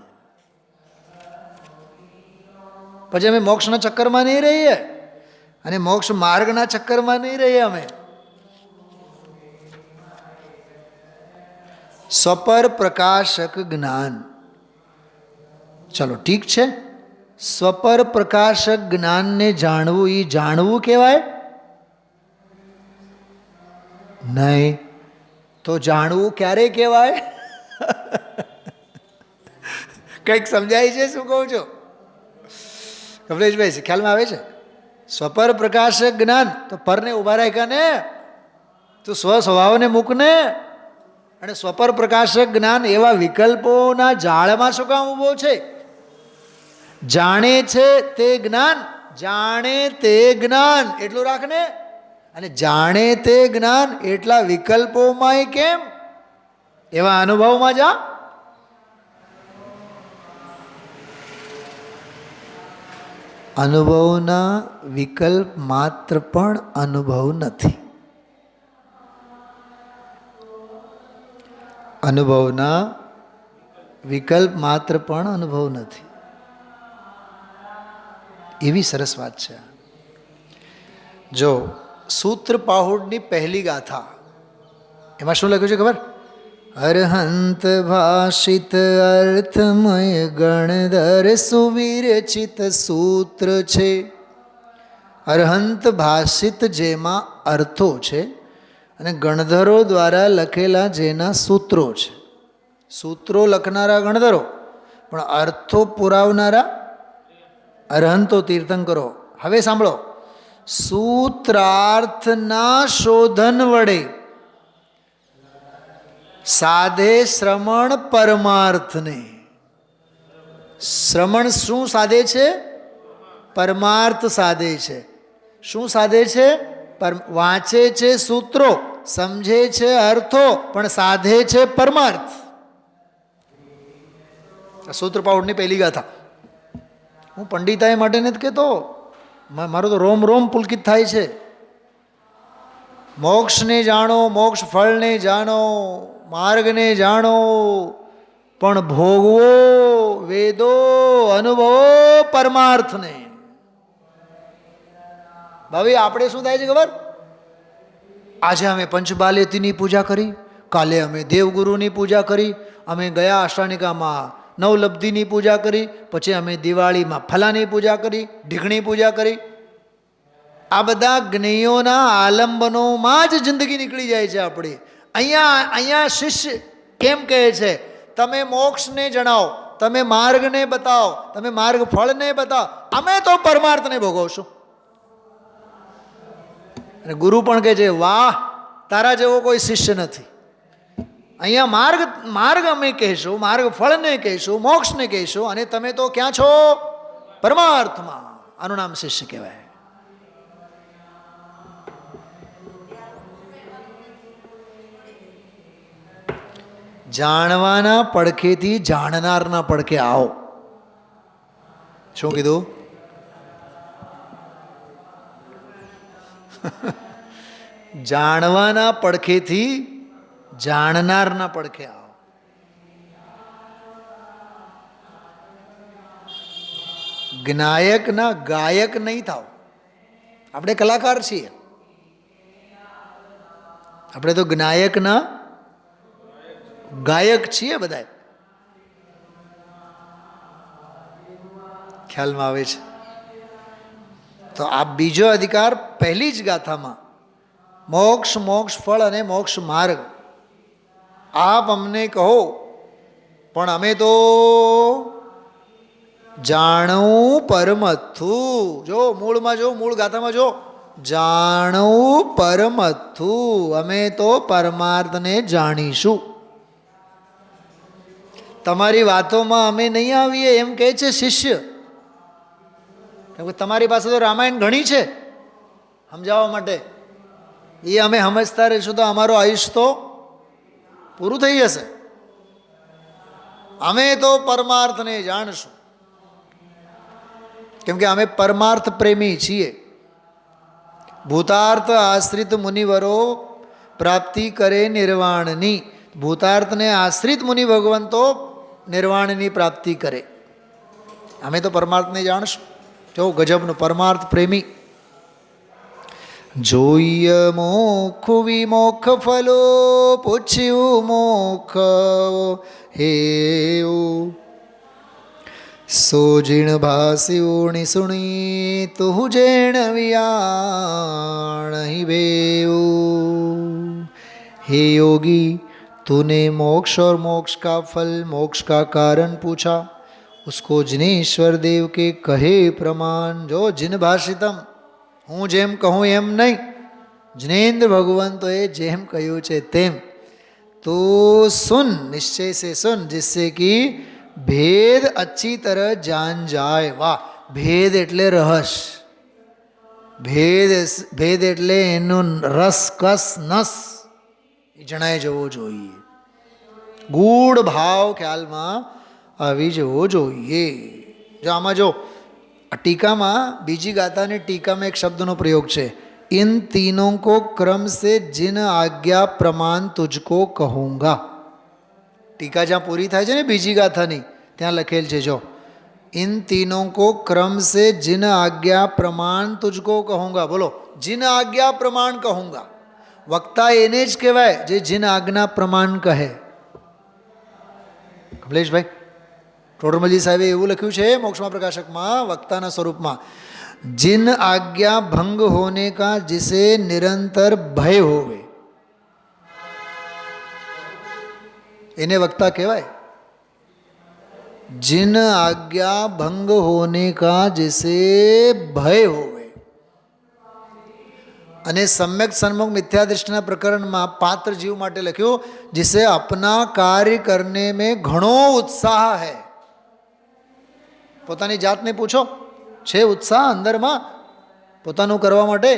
પછી અમે મોક્ષના ચક્કરમાં નહીં રહીએ અને મોક્ષ માર્ગના ચક્કરમાં નહીં રહીએ. અમે સ્વપર પ્રકાશક જ્ઞાન, ચલો ઠીક છે, સ્વપર પ્રકાશક જ્ઞાનને જાણવું એ જાણવું કહેવાય નહીં. તો જાણવું ક્યારે કહેવાય? કંઈક સમજાય છે શું કહું છું કમલેશભાઈ? ખ્યાલમાં આવે છે? સ્વપર પ્રકાશક જ્ઞાન, તો પરને ઉભા રાખ્યા ને, તું સ્વભાવને મૂકને. અને સ્વપર પ્રકાશક જ્ઞાન એવા વિકલ્પોના જાળમાં શું કામ ઊભો છે? જાણે છે તે જ્ઞાન, જાણે તે જ્ઞાન એટલું રાખને. અને જાણે તે જ્ઞાન એટલા વિકલ્પોમાંય કેમ? એવા અનુભવમાં જા. અનુભવના વિકલ્પ માત્ર પણ અનુભવ નથી. અનુભવના વિકલ્પ માત્ર પણ અનુભવ નથી. એવી સરસ વાત છે. જો સૂત્ર પાહુડની પહેલી ગાથા, એમાં શું લખ્યું છે ખબર? અરહંત ભાષિત અર્થમય ગણધર સુવિરચિત સૂત્ર છે. અરહંત ભાષિત જેમાં અર્થો છે અને ગણધરો દ્વારા લખેલા જેના સૂત્રો છે. સૂત્રો લખનારા ગણધરો, પણ અર્થો પુરાવનારા અરહંતો તીર્થંકરો. હવે સાંભળો, સૂત્રાર્થના શોધન વડે સાધે શ્રમણ પરમાર્થને. શ્રમણ શું સાધે છે? પરમાર્થ સાધે છે. શું સાધે છે? વાંચે છે સૂત્રો, સમજે છે અર્થો, પણ સાધે છે પરમાર્થ. સૂત્ર પાઉડની પહેલી ગાથા. હું પંડિતાઈ માટે નથી કહેતો, મારું તો રોમ રોમ પુલકિત થાય છે. મોક્ષને જાણો, મોક્ષ ફળને જાણો, માર્ગને જાણો, પણ ભોગવો વેદો, અનુભવો પરમાર્થને. ભાઈ આપણે શું થાય છે ખબર? આજે અમે પંચબાલ્યતીની પૂજા કરી, કાલે અમે દેવગુરુની પૂજા કરી, અમે ગયા અષ્ટાનિકામાં નવલબ્ધિની પૂજા કરી, પછી અમે દિવાળીમાં ફલાની પૂજા કરી, ઢીકણી પૂજા કરી. આ બધા જ્ઞેયોના આલંબનોમાં જ જિંદગી નીકળી જાય છે આપણી. અહીંયા શિષ્ય કેમ કહે છે? તમે મોક્ષને જણાવો, તમે માર્ગને બતાવો, તમે માર્ગ ફળને બતાવો, અમે તો પરમાર્થને ભોગવશું. અને ગુરુ પણ કહે છે, વાહ, તારા જેવો કોઈ શિષ્ય નથી. અહીંયા માર્ગ અમે કહેશું, માર્ગ ફળને કહીશું, મોક્ષને કહીશું, અને તમે તો ક્યાં છો? પરમાર્થમાં. આનું નામ શિષ્ય કહેવાય. જાણવાના પડખેથી જાણનારના પડખે આવો. શું કીધું? જાણવાના પડખેથી જાણનારના પડખે આવો. જ્ઞાયકના ગાયક નહીં થાવ. આપણે કલાકાર છીએ, આપણે તો જ્ઞાયકના ગાયક છીએ બધા. ખ્યાલમાં આવે છે? તો આ બીજો અધિકાર પહેલી જ ગાથામાં મોક્ષ, મોક્ષ ફળ અને મોક્ષ માર્ગ આપ અમને કહો, પણ અમે તો જાણવું પરમથું. જો મૂળમાં, જો મૂળ ગાથામાં જો, જાણવું પરમથું, અમે તો પરમાર્થને જાણીશું. તમારી વાતોમાં અમે નહીં આવીએ એમ કહે છે શિષ્ય. તમારી પાસે તો રામાયણ ઘણી છે સમજાવવા માટે, એ અમે સમજતા રહીશું તો અમારું આયુષ્ય તો પૂરું થઈ જશે. અમે તો પરમાર્થને જાણશું, કેમ કે અમે પરમાર્થ પ્રેમી છીએ. ભૂતાર્થ આશ્રિત મુનિવરો પ્રાપ્તિ કરે નિર્વાણની. ભૂતાર્થને આશ્રિત મુનિ ભગવંતો નિર્વાણની પ્રાપ્તિ કરે. અમે તો પરમાર્થને જાણશું. જો ગજબનું પરમાર્થ પ્રેમી. જોઈએ મોખ વિમોખ ફલો પૂછ્યું મોખ હે સો જીણ ભાસ્યુણી સુણી તું જેણ વિયાણ બેઉ. हे योगी, तूने मोक्ष और मोक्ष का फल, मोक्ष का कारण पूछा, उसको जिनेश्वर देव के कहे प्रमाण. जो जिन भाषितम, હું જેમ કહું એમ નહીં, જિનેન્દ્ર ભગવંતોએ જેમ કહ્યું છે તેમ. તો સુન, નિશ્ચય से सुन, जिससे कि भेद अच्छी तरह जान जाए. वाह, ભેદ એટલે રહસ, ભેદ એટલે એનું રસ કસ નસ જણાઈ જવો જોઈએ. ગૂઢ ભાવ ખ્યાલમાં આવી જવો જોઈએ. જો આમાં જો टीका में बीजी गाथा ने टीका में एक शब्द नो प्रयोग है, इन तीनों को क्रम से जिन आज्ञा प्रमाण तुझको कहूँगा. टीका जहाँ पूरी थाय छे ने बीजी गाथा नी त्यां लखेल छे, जो इन तीनों को क्रम से जिन आज्ञा प्रमाण तुझको कहूँगा. बोलो, जिन आज्ञा प्रमाण कहूँगा. वक्ता एने ज कहेवाय जे जिन आज्ञा प्रमाण कहे. कमलेश भाई, टोडरमलजी साहेबे એવું લખ્યું છે મોક્ષમાં પ્રકાશકમાં વક્તાના સ્વરૂપમાં, जिन आज्ञा भंग होने का जिसे निरंतर भय होवे इन्हें वक्ता कहवाय. जिन आज्ञा भंग होने का जिसे भय होवे. અને सम्यक सन्मुख मिथ्या दृष्टिना प्रकरणમાં पात्र जीव માટે લખ્યું, जिसे अपना कार्य करने में घणो उत्साह है. પોતાની જાતને પૂછો, છે ઉત્સાહ અંદરમાં પોતાનું કરવા માટે?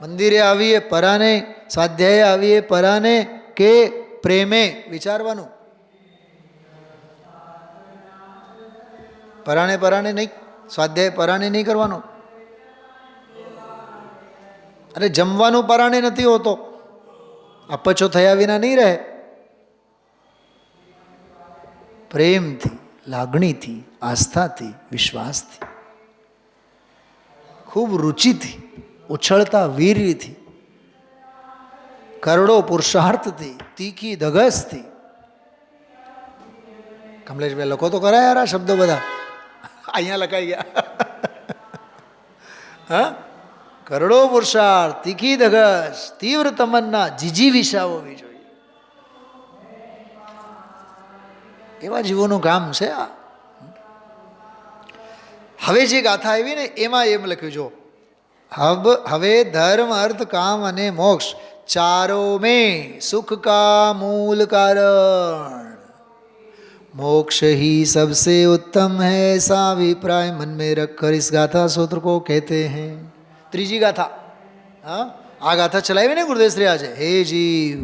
મંદિરે આવીએ પરાને, સ્વાધ્યાય આવીએ પરાને કે પ્રેમે? વિચારવાનું. પરાણે પરાણે નહીં, સ્વાધ્યાય પરાણે નહીં કરવાનો. અરે જમવાનું પરાણે નથી હોતો, અપચો થયા વિના નહીં રહે. પ્રેમથી, લાગણીથી, આસ્થાથી, વિશ્વાસથી, ખૂબ રુચિથી, ઉછળતા વીર્યથી, કરડો પુરુષાર્થથી, તીખી ધગસથી. કમલેશભાઈ લખો તો કરાય યાર આ શબ્દો બધા, અહીંયા લખાઈ ગયા. હા, કરડો પુરુષાર્થ, તીખી ધગસ, તીવ્ર તમન્ના, જીજીવિષા હોવી જોઈએ. એવા જીવોનું કામ છે આ. હવે જે ગાથા આવી ને એમાં એમ લખ્યું, જો હવે ધર્મ અર્થ કામ અને મોક્ષ ચારો में सुख का मूल कारण मोक्ष ही सबसे उत्तम है, ऐसा अभिप्राय मन में रखकर इस गाथा सूत्र को कहते हैं. ત્રીજી ગાથા, હા આ ગાથા ચલાવી ને ગુરુદેવ શ્રી આજે. हे जीव,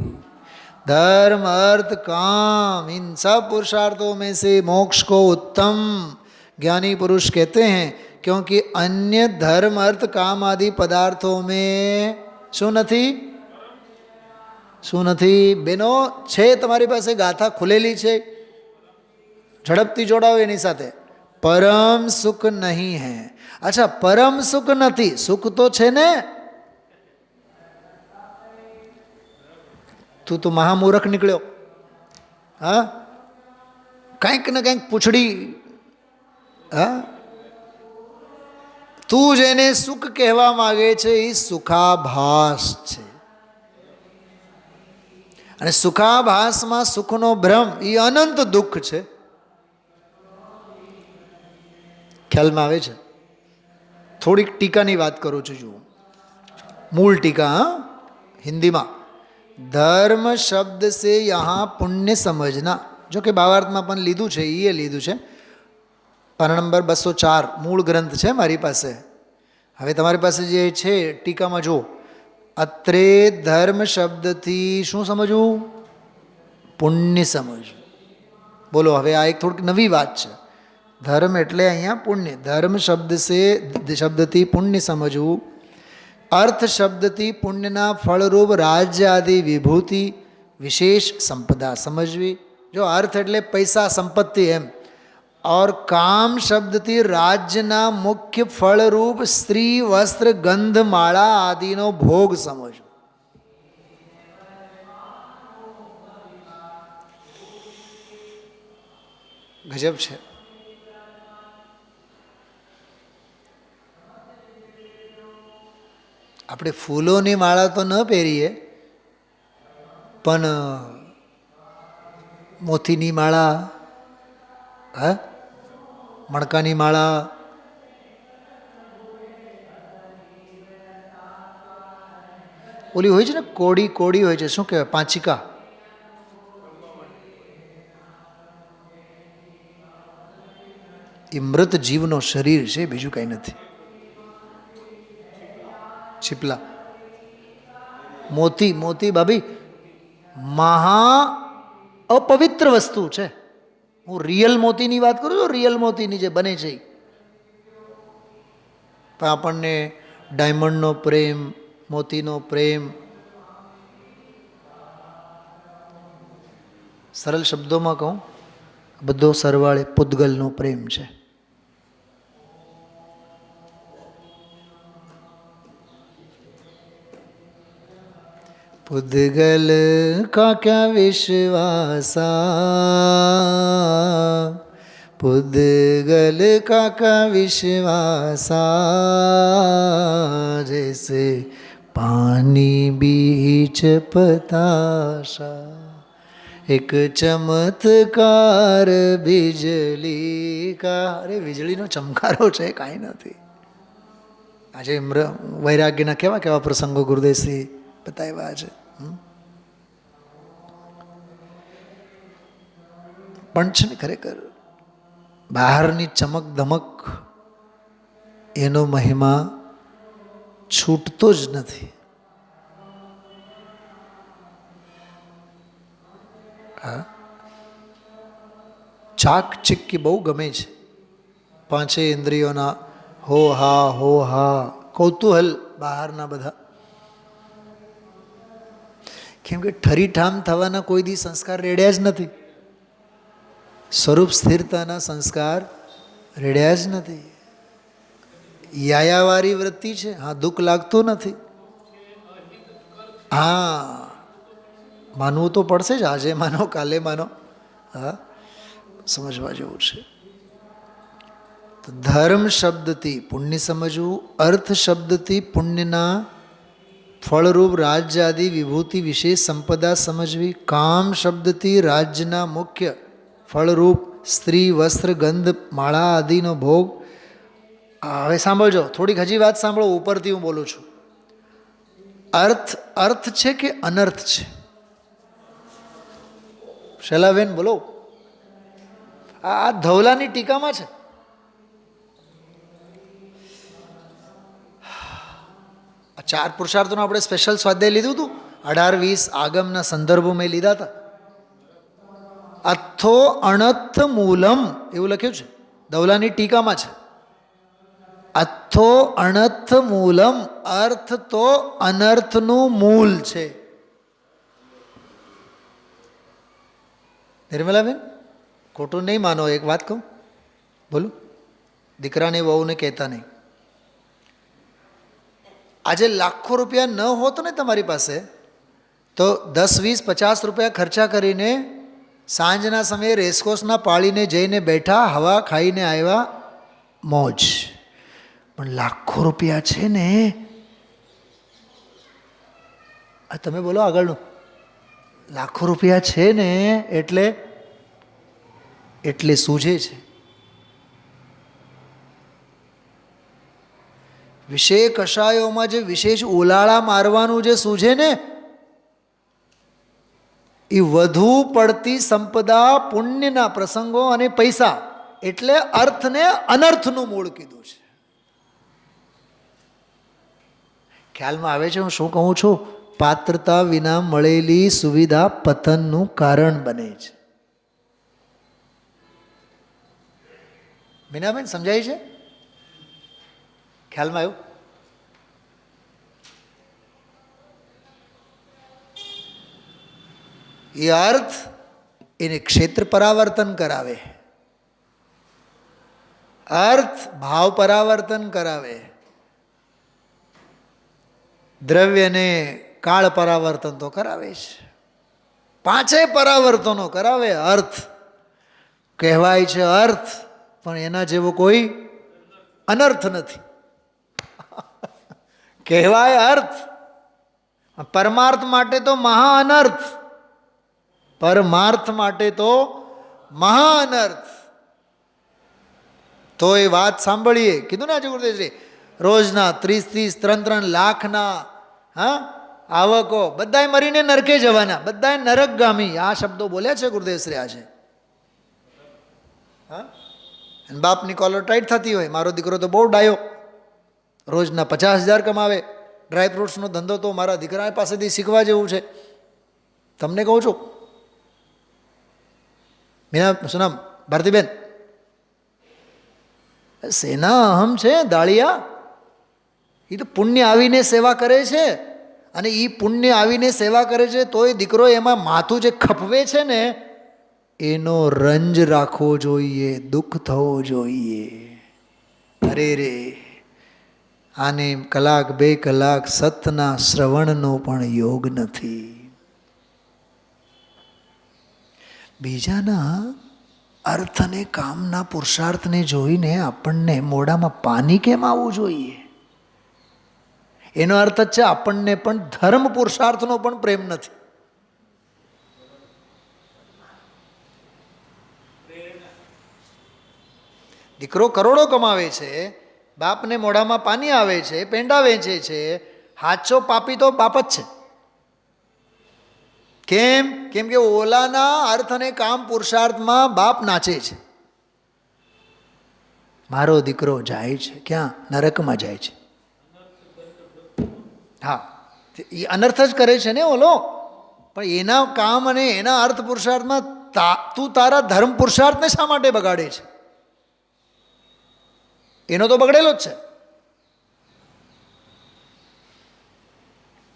धर्म अर्थ काम इन सब पुरुषार्थों में से मोक्ष को उत्तम ज्ञानी पुरुष कहते हैं, क्योंकि अन्य धर्म अर्थ काम आदि पदार्थों में શું નથી, શું નથી? બેનો છે તમારી પાસે ગાથા ખુલેલી છે, ઝડપથી જોડાવો એની સાથે. परम सुख नहीं है. अच्छा, परम सुख नहीं, सुख तो छे ने. तू तो महामूर्ख निकलो. हाँ, કંઈક ને કંઈક પૂછડી. હા, તું જેને સુખ કહેવા માંગે છે એ સુખાભાસ છે. અને સુખાભાસમાં સુખનો ભ્રમ એ અનંત દુઃખ છે. ખ્યાલમાં આવે છે? થોડીક ટીકાની વાત કરું છું. જુઓ, મૂળ ટીકા, હા, હિન્દીમાં. ધર્મ શબ્દ સે યહાં પુણ્ય સમજના. જો કે ભાવાર્થમાં પણ લીધું છે, એ લીધું છે. પાના નંબર 204 મૂળ ગ્રંથ છે મારી પાસે. હવે તમારી પાસે જે છે ટીકામાં જુઓ, અત્રે ધર્મ શબ્દથી શું સમજવું? પુણ્ય સમજવું. બોલો, હવે આ એક થોડીક નવી વાત છે. ધર્મ એટલે અહીંયા પુણ્ય. ધર્મ શબ્દથી પુણ્ય સમજવું. અર્થ શબ્દથી પુણ્યના ફળરૂપ રાજ્ય આદિ વિભૂતિ વિશેષ સંપદા સમજવી. જો અર્થ એટલે પૈસા સંપત્તિ એમ. और काम शब्दથી રાજ્યના મુખ્ય ફળરૂપ સ્ત્રી વસ્ત્ર ગંધ માળા આદિનો ભોગ સમજો. ગજબ છે. આપણે ફૂલોની માળા તો ન પહેરીએ, પણ મોતીની માળા, હા, મણકાની માળા, ઓલી હોય છે ને કોડી, કોડી હોય છે, શું કહેવાય, પાંચિકા. એ મૃત જીવનો શરીર છે, બીજું કંઈ નથી. છીપલા, મોતી, મોતી ભાભી મહા અપવિત્ર વસ્તુ છે. હું રિયલ મોતીની વાત કરું છું, રિયલ મોતીની જે બને છે. પણ આપણને ડાયમંડનો પ્રેમ, મોતીનો પ્રેમ, સરળ શબ્દોમાં કહું, બધો સરવાળે પૂતગલનો પ્રેમ છે. પૂતગલ કા ક્યા વિશ્વાસા, પૂતગલ કા ક્યા વિશ્વાસા, જૈસે પાની બીચ પતાશા, એક ચમત્કાર બિજલી કા. અરે વીજળીનો ચમકારો છે, કાંઈ નથી. આજે વૈરાગ્યના કેવા કેવા પ્રસંગો ગુરુદેવશ્રી બતાવ્યા છે. પણ છે ને, ખરેખર બહારની ચમક ધમક એનો મહિમા છૂટતો જ નથી. હા, ચાક ચિક્કી બહુ ગમે છે. પાંચે ઇન્દ્રિયોના હો હા કૌતૂહલ બહારના બધા. કેમ કે ઠરીઠામ થવાના કોઈ દી સંસ્કાર રેડ્યા જ નથી. સ્વરૂપ સ્થિરતાના સંસ્કાર રેડ્યા જ નથી. યાયાવારી વૃત્તિ છે, હા, દુઃખ લાગતું નથી. હા, માનવું તો પડશે જ. આજે માનો, કાલે માનો. હા, સમજવા જેવું છે. તો ધર્મ શબ્દથી પુણ્ય સમજવું, અર્થ શબ્દથી પુણ્યના ફળરૂપ રાજ્ય આદિ વિભૂતિ વિશેષ સંપદા સમજવી. કામ શબ્દથી રાજ્યના મુખ્ય ફળરૂપ સ્ત્રી વસ્ત્ર ગંધ માળા આદિનો ભોગ. હવે સાંભળજો, થોડીક હજી વાત સાંભળો, ઉપરથી હું બોલું છું. અર્થ અર્થ છે કે અનર્થ છે? શૈલાબેન બોલો. આ ધવલાની ટીકામાં છે. ચાર પુરુષાર્થોનો આપણે સ્પેશિયલ સ્વાધ્યાય લીધું હતું. 18-20 આગમના સંદર્ભો મેં લીધા હતા. અથો અણથ મૂલમ એવું લખ્યું છે, ધવલાની ટીકામાં છે. અથો અણથ મૂલમ, અર્થ તો અનર્થનું મૂળ છે. નિર્મલાબેન, ખોટું નહીં માનો, એક વાત કહું, બોલો. દીકરાને વહુને કહેતા નહીં. આજે લાખો રૂપિયા ન હોત ને તમારી પાસે, તો 10-20-50 રૂપિયા ખર્ચા કરીને સાંજના સમયે રેસકોર્સના પાળીને જઈને બેઠા, હવા ખાઈને આવ્યા, મોજ. પણ લાખો રૂપિયા છે ને, આ તમે બોલો આગળનું, લાખો રૂપિયા છે ને એટલે સૂઝે છે. વિશેષ કષાયોમાં જે વિશેષ ઉલાળા મારવાનું જે સૂઝે ને એ વધુ પડતી સંપદા, પુણ્યના પ્રસંગો અને પૈસા, એટલે અર્થને અનર્થનું મૂળ કીધું છે. ખ્યાલમાં આવે છે હું શું કહું છું? પાત્રતા વિના મળેલી સુવિધા પતનનું કારણ બને છે. મીનાબેન સમજાય છે? ખ્યાલમાં આવ્યું? એ અર્થ એને ક્ષેત્ર પરાવર્તન કરાવે, અર્થ ભાવ પરાવર્તન કરાવે, દ્રવ્યને કાળ પરાવર્તન તો કરાવે છે. પાંચેય પરાવર્તનો કરાવે. અર્થ કહેવાય છે અર્થ, પણ એના જેવો કોઈ અનર્થ નથી. કહેવાય અર્થ, પરમાર્થ માટે તો મહા અનર્થ, પરમાર્થ માટે તો મહા અનર્થ. તો એ વાત સાંભળીએ. કીધું ને આજે ગુરુદેવશ્રી, રોજના 30-33 લાખના આવકો, બધાય મરીને નરકે જવાના, બધાય નરકગામી. આ શબ્દો બોલ્યા છે ગુરુદેવશ્રી આજે. બાપની કોલર ટાઈટ થતી હોય, મારો દીકરો તો બહુ ડાયો, રોજના 50,000 કમાવે, ડ્રાયફ્રૂટ્સનો ધંધો તો મારા દીકરા પાસેથી શીખવા જેવું છે. તમને કહું છું મીના, સુનામ, ભારતીબેન, સેના અહમ છે દાળિયા. એ તો પુણ્ય આવીને સેવા કરે છે, અને એ પુણ્ય આવીને સેવા કરે છે તોય દીકરો એમાં માથું જે ખપવે છે ને, એનો રંજ રાખવો જોઈએ, દુઃખ થવો જોઈએ. અરે રે, આને કલાક 2 કલાક સતના શ્રવણનો પણ યોગ નથી. બીજાના અર્થ અને કામના પુરુષાર્થને જોઈને આપણને મોઢામાં પાણી કેમ આવવું જોઈએ? એનો અર્થ જ છે આપણને પણ ધર્મ પુરુષાર્થનો પણ પ્રેમ નથી. દીકરો કરોડો કમાવે છે, બાપને મોઢામાં પાણી આવે છે, પેંડા વેચે છે, હાચો પાપી તો બાપ જ છે. કેમ? કેમ કે ઓલાના અર્થ અને કામ પુરુષાર્થમાં બાપ નાચે છે. મારો દીકરો જાય છે ક્યાં? નરકમાં જાય છે. હા, એ અનર્થ જ કરે છે ને ઓલો, પણ એના કામ અને એના અર્થ પુરુષાર્થમાં તું તારા ધર્મ પુરુષાર્થને શા માટે બગાડે છે? એનો તો બગડેલો જ છે.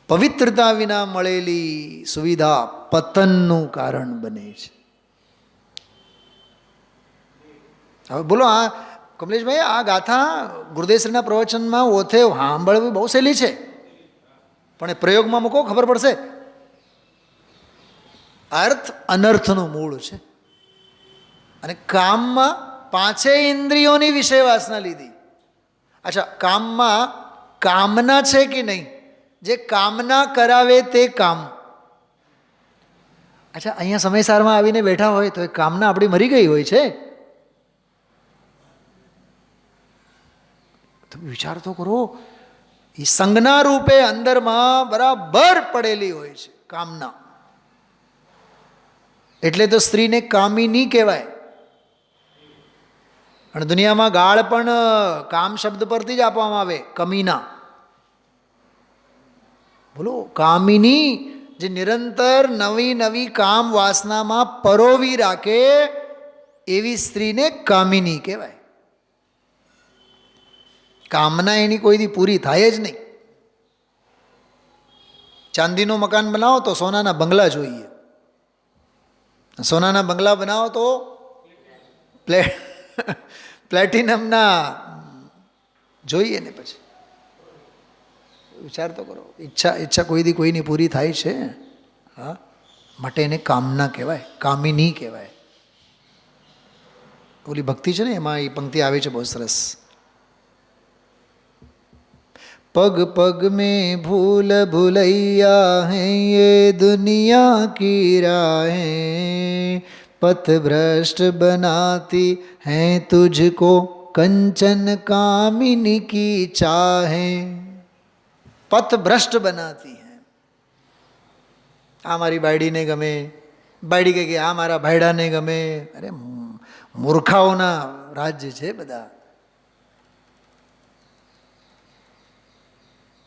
પવિત્રતા વિના મળેલી સુવિધા પતનનું કારણ બને છે. હવે બોલો, આ કમલેશભાઈ, આ ગાથા ગુરુદેવશ્રીના પ્રવચનમાં ઓથે સાંભળવી બહુ સહેલી છે, પણ એ પ્રયોગમાં મૂકો, ખબર પડશે. અર્થ અનર્થનું મૂળ છે, અને કામમાં 5 ઇન્દ્રિયોની વિષય વાસના લીધી. અચ્છા, કામમાં કામના છે કે નહીં? જે કામના કરાવે તે કામ. અચ્છા, અહીંયા સમયસારમાં આવીને બેઠા હોય તો એ કામના આપણી મરી ગઈ હોય છે. તો વિચાર તો કરો, એ સંજ્ઞા રૂપે અંદરમાં બરાબર પડેલી હોય છે કામના. એટલે તો સ્ત્રીને કામિની કહેવાય. અને દુનિયામાં ગાળ પણ કામ શબ્દ પરથી જ આપવામાં આવે, કમીના. બોલો, કામિની જે નિરંતર નવી નવી કામ વાસનામાં પરોવી રાખે એવી સ્ત્રીને કામિની કહેવાય. કામના એની કોઈથી પૂરી થાય જ નહીં. ચાંદીનું મકાન બનાવો તો સોનાના બંગલા જોઈએ, સોનાના બંગલા બનાવો તો પ્લેટિનમના જોઈએ ને. પછી વિચાર તો કરો, ઈચ્છા કોઈથી કોઈની પૂરી થાય છે? હા, માટે એને કામના કહેવાય, કામિની કહેવાય. ઓલી ભક્તિ છે ને, એમાં એ પંક્તિ આવે છે બહુ સરસ. पग पग में भूल भुलैया हैं ये दुनिया की राहें, पथ भ्रष्ट बनाती हैं तुझको कंचन कामिनी की चाहें। पथ भ्रष्ट बनाती हैं। आ मारी बायडी ने गमे, बायडी કહે કે આ મારા ભાઈડાને ગમે. અરે મૂર્ખાઓના રાજ્ય છે બધા.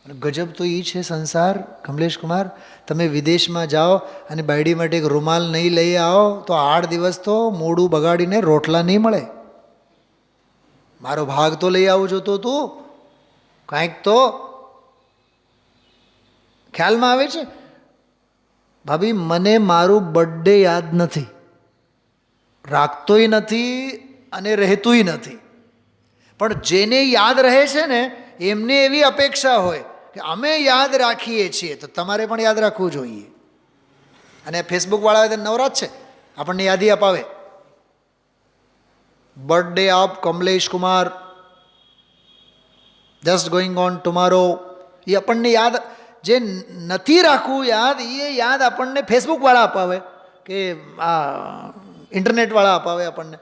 ગજબ તો એ છે સંસાર કમલેશ કુમાર, તમે વિદેશમાં જાઓ અને બાયડી માટે એક રૂમાલ નહીં લઈ આવો તો 8 દિવસ તો મોઢું બગાડીને રોટલા નહીં મળે. મારો ભાગ તો લઈ આવું જોતો તું, કાંઈક તો ખ્યાલમાં આવે છે. ભાભી મને મારું બર્થડે યાદ નથી, રાખતોય નથી અને રહેતુંય નથી, પણ જેને યાદ રહે છે ને એમને એવી અપેક્ષા હોય કે અમે યાદ રાખીએ છીએ તો તમારે પણ યાદ રાખવું જોઈએ. અને ફેસબુકવાળા નવરાત છે, આપણને યાદી અપાવે birthday of Kamlesh Kumar just going on tomorrow. એ આપણને યાદ, જે નથી રાખવું યાદ એ યાદ આપણને ફેસબુકવાળા અપાવે કે આ ઇન્ટરનેટવાળા અપાવે આપણને.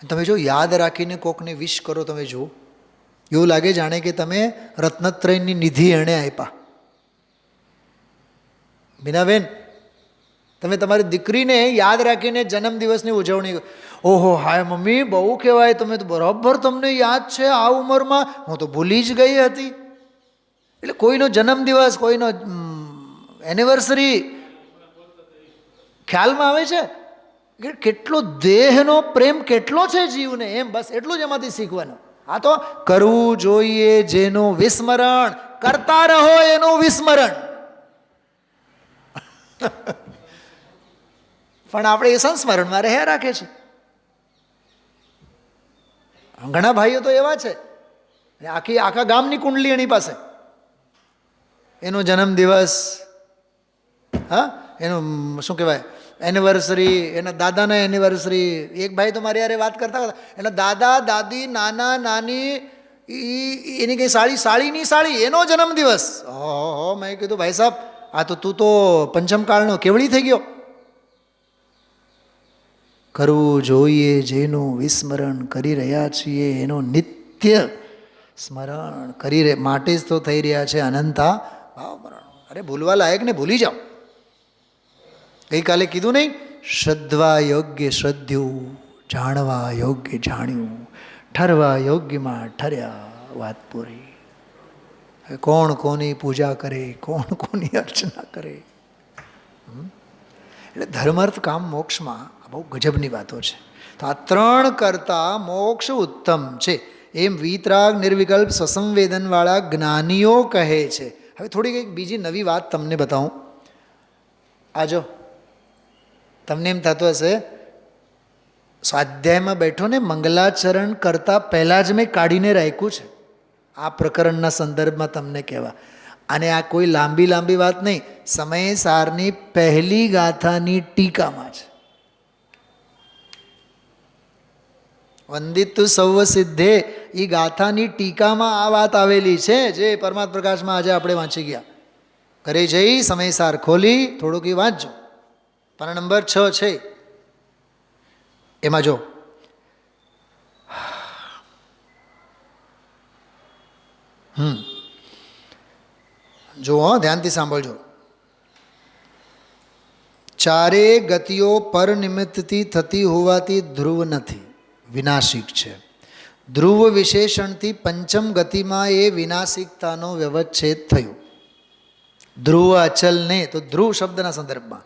તમે જો યાદ રાખીને કોકને વિશ કરો, તમે જુઓ એવું લાગે જાણે કે તમે રત્નત્રયની નિધિ એણે આપ્યા. બીનાબેન, તમે તમારી દીકરીને યાદ રાખીને જન્મદિવસની ઉજવણી, ઓહો હાય મમ્મી બહુ કહેવાય, તમે તો બરાબર તમને યાદ છે, આ ઉંમરમાં હું તો ભૂલી જ ગઈ હતી. એટલે કોઈનો જન્મદિવસ, કોઈનો એનિવર્સરી ખ્યાલમાં આવે છે કે કેટલો દેહનો પ્રેમ કેટલો છે જીવને, એમ બસ એટલું જ એમાંથી શીખવાનું. આ તો કરવું જોઈએ જેનું વિસ્મરણ, કરતા રહો એનું વિસ્મરણ. પણ આપણે એ સંસ્મરણમાં રહ્યા રાખે છે. ઘણા ભાઈઓ તો એવા છે, આખા ગામની કુંડલી એની પાસે, એનો જન્મદિવસ, હા એનું શું કહેવાય એનિવર્સરી, એના દાદાના એનિવર્સરી. એક ભાઈ તો મારી યારે વાત કરતા હતા, એના દાદા દાદી નાના નાની એની કઈ સાળીની સાળી એનો જન્મદિવસ. હો મેં કીધું ભાઈ સાહેબ આ તો તું તો પંચમકાળનો કેવડી થઈ ગયો. કરવું જોઈએ જેનું વિસ્મરણ, કરી રહ્યા છીએ એનું નિત્ય સ્મરણ કરી માટે જ તો થઈ રહ્યા છે અનંતા ભાવમરણ. અરે ભૂલવા લાયક ને ભૂલી જાઓ. ગઈકાલે કીધું નહીં, શ્રદ્ધવા યોગ્ય શ્રદ્ધ્યું, જાણવા યોગ્ય જાણ્યું, ઠરવા યોગ્યમાં ઠર્યા, વાત પૂરી. હવે કોણ કોની પૂજા કરે, કોણ કોની અર્ચના કરે. એટલે ધર્માર્થ કામ મોક્ષમાં બહુ ગજબની વાતો છે. તો આ 3 કરતાં મોક્ષ ઉત્તમ છે એમ વીતરાગ નિર્વિકલ્પ સસંવેદનવાળા જ્ઞાનીઓ કહે છે. હવે થોડીક એક બીજી નવી વાત તમને બતાવું. આજો તમને એમ થતું હશે સ્વાધ્યાયમાં બેઠો ને મંગલાચરણ કરતાં પહેલાં જ મેં કાઢીને રાખ્યું છે આ પ્રકરણના સંદર્ભમાં તમને કહેવા. અને આ કોઈ લાંબી વાત નહીં, સમય સારની પહેલી ગાથાની ટીકામાં છે. વંદિત સૌ સિદ્ધે એ ગાથાની ટીકામાં આ વાત આવેલી છે, જે પરમાત્મ પ્રકાશમાં આજે આપણે વાંચી ગયા. ઘરે જઈ સમયસાર ખોલી થોડુંક એ વાંચજો. પાના નંબર 6 છે, એમાં જો જુઓ, ધ્યાનથી સાંભળજો. ચારે ગતિઓ પર નિમિત્તથી થતી હોવાથી ધ્રુવ નથી, વિનાશિક છે. ધ્રુવ વિશેષણથી પંચમ ગતિમાં એ વિનાશિકતાનો વ્યવચ્છેદ થયો. ધ્રુવ અચલને તો ધ્રુવ શબ્દના સંદર્ભમાં.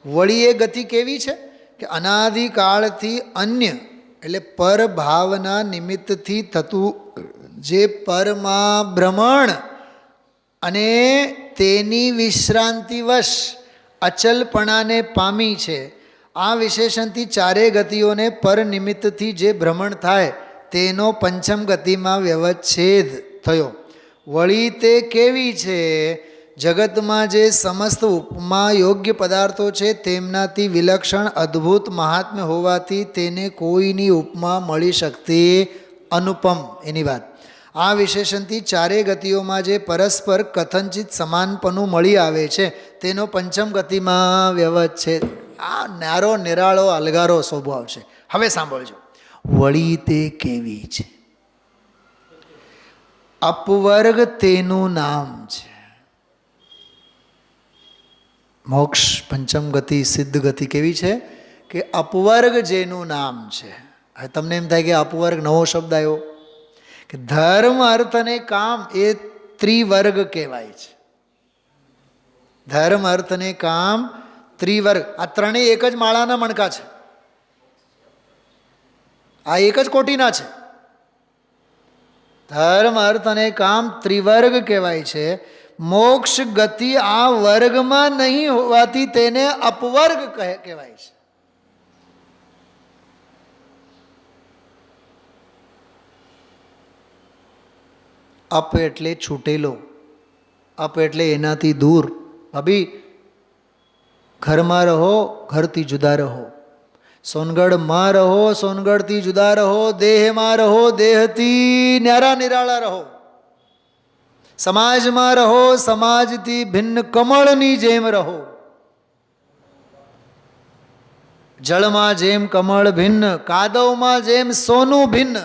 વળી એ ગતિ કેવી છે કે અનાદિકાળથી અન્ય એટલે પર ભાવના નિમિત્તથી થતું જે પરમાં ભ્રમણ અને તેની વિશ્રાંતિવશ અચલપણાને પામી છે. આ વિશેષણથી ચારે ગતિઓને પર નિમિત્તથી જે ભ્રમણ થાય તેનો પંચમ ગતિમાં વ્યવચ્છેદ થયો. વળી તે કેવી છે? જગતમાં જે સમસ્ત ઉપમા યોગ્ય પદાર્થો છે તેમનાથી વિલક્ષણ અદ્ભુત મહાત્મ્ય હોવાથી તેને કોઈની ઉપમા મળી શકતી અનુપમ. એની વાત આ વિશેષણથી ચારેય ગતિઓમાં જે પરસ્પર કથનચિત સમાનપણું મળી આવે છે તેનો પંચમ ગતિમાં વ્યવચ્છેદ. આ ન્યારો નિરાળો અલગારો સ્વભાવ છે. હવે સાંભળજો, વળી તે કેવી છે? અપવર્ગ તેનું નામ છે. મોક્ષ પંચમ ગતિ સિદ્ધ ગતિ કેવી છે કે અપવર્ગ જેનું નામ છે. હવે તમને એમ થાય કે અપવર્ગ નવો શબ્દ આવ્યો, કે ધર્મ અર્થ અને કામ એ ત્રિવર્ગ કહેવાય છે. ધર્મ અર્થ અને કામ ત્રિવર્ગ, આ ત્રણેય એક જ માળાના મણકા છે. આ એક જ કોટીના છે. ધર્મ અર્થ અને કામ ત્રિવર્ગ કહેવાય છે. મોક્ષ ગતિ આ વર્ગમાં નહીં હોવાથી તેને અપવર્ગ કહેવાય છે. અપ એટલે છૂટેલો, અપ એટલે એનાથી દૂર. અભી ઘરમાં રહો, ઘરથી જુદા રહો. સોનગઢમાં રહો, સોનગઢથી જુદા રહો. દેહમાં રહો, દેહથી ન્યારા નિરાળા રહો. સમાજમાં રહો, સમાજથી ભિન્ન કમળની જેમ રહો. જળમાં જેમ કમળ ભિન્ન, કાદવમાં જેમ સોનું ભિન્ન,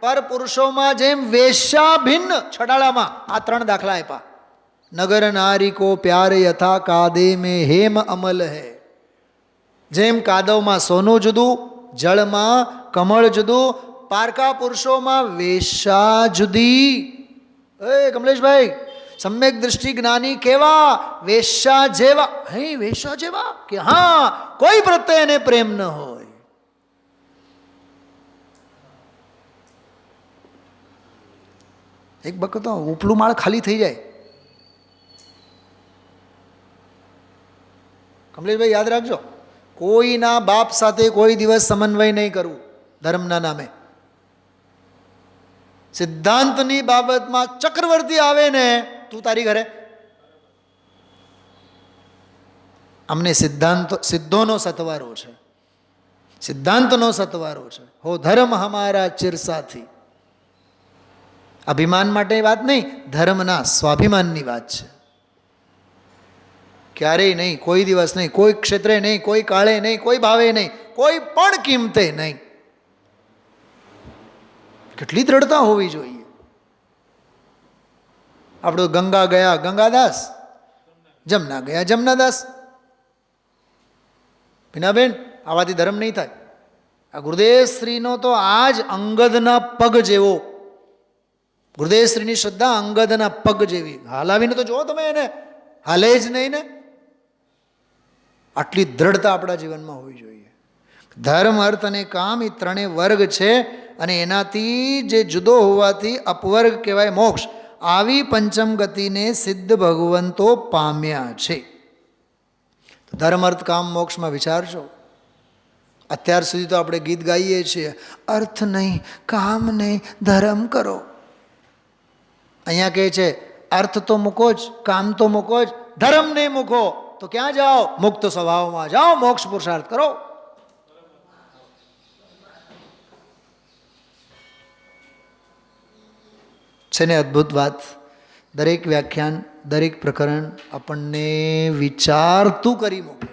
પર પુરુષોમાં જેમ વેશ્યા ભિન્ન. છડાળામાં આ ત્રણ દાખલા આપ્યા. નગર નારી કો પ્યાર યથા કાદે મેં હેમ અમલ હૈ. જેમ કાદવમાં સોનું જુદું, જળમાં કમળ જુદું, પારકા પુરુષોમાં વેશ્યા જુદી. એ કમલેશભાઈ, સમ્યક દૃષ્ટિ જ્ઞાની કેવા? વેશ્યા જેવા. હે વેશ્યા જેવા કે હા, કોઈ પ્રત્યે એને પ્રેમ ન હોય. એક વખત ઉપલું માળ ખાલી થઈ જાય. કમલેશભાઈ યાદ રાખજો, કોઈના બાપ સાથે કોઈ દિવસ સમન્વય નહીં કરવું ધર્મના નામે. સિદ્ધાંતની બાબતમાં ચક્રવર્તી આવે ને, તું તારી ઘરે. અમને સિદ્ધાંત સિદ્ધોનો સતવારો છે, સિદ્ધાંતનો સતવારો છે. હો ધર્મ હમારા ચિર સાથી. અભિમાન માટે વાત નહીં, ધર્મના સ્વાભિમાનની વાત છે. ક્યારેય નહીં, કોઈ દિવસ નહીં, કોઈ ક્ષેત્રે નહીં, કોઈ કાળે નહીં, કોઈ ભાવે નહીં, કોઈ પણ કિંમતે નહીં. કેટલી દ્રઢતા હોવી જોઈએ. આપણો ગંગા ગયા ગંગાદાસ, જમના ગયા જમનાદાસ. બીનાબેન, આવાથી ધર્મ નહીં થાય. આ ગુરુદેવ શ્રીનો તો આ જ અંગદના પગ જેવો. ગુરુદેવ શ્રીની શ્રદ્ધા અંગદના પગ જેવી. હાલાવીને તો જુઓ તમે એને, હાલે જ નહીં ને. આટલી દ્રઢતા આપણા જીવનમાં હોવી જોઈએ. ધર્મ અર્થ અને કામ એ ત્રણેય વર્ગ છે, અને એનાથી જે જુદો હોવાથી અપવર્ગ કહેવાય મોક્ષ. આવી પંચમ ગતિને સિદ્ધ ભગવંતો પામ્યા છે. ધર્મ અર્થ કામ મોક્ષમાં વિચારજો. અત્યાર સુધી તો આપણે ગીત ગાઈએ છીએ, અર્થ નહીં, કામ નહીં, ધર્મ કરો. અહીંયા કહે છે અર્થ તો મૂકો જ, કામ તો મૂકો જ, ધર્મ નહીં મૂકો તો ક્યાં જાઓ? મુક્ત સ્વભાવમાં જાઓ, મોક્ષ પુરુષાર્થ કરો. છે ને અદ્ભુત વાત. દરેક વ્યાખ્યાન, દરેક પ્રકરણ આપણને વિચારતું કરી મૂકે.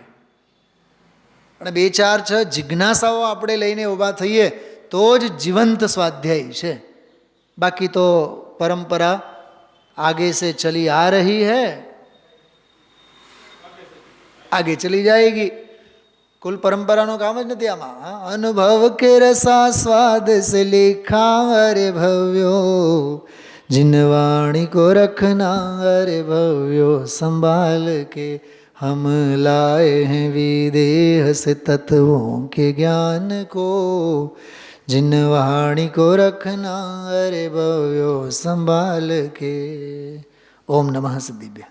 અને 2 4 6 જિજ્ઞાસાઓ આપણે લઈને ઊભા થઈએ તો જ જીવંત સ્વાધ્યાય છે. બાકી તો परंपरा आगे से चली आ रही है, आगे चली जाएगी. कुल परंपराનો કામ જ નથી આમાં. અનુભવ કે રસા સ્વાદ से लिखा अरे भव्यो, जिन वाणी को रखना अरे भव्यो, संभाल के हम लाए हैं विदेह से तत्वों के ज्ञान को, जिन वाणी को रखना अरे भव्यो संभाल के. ओम नमः सिद्धिभ्य.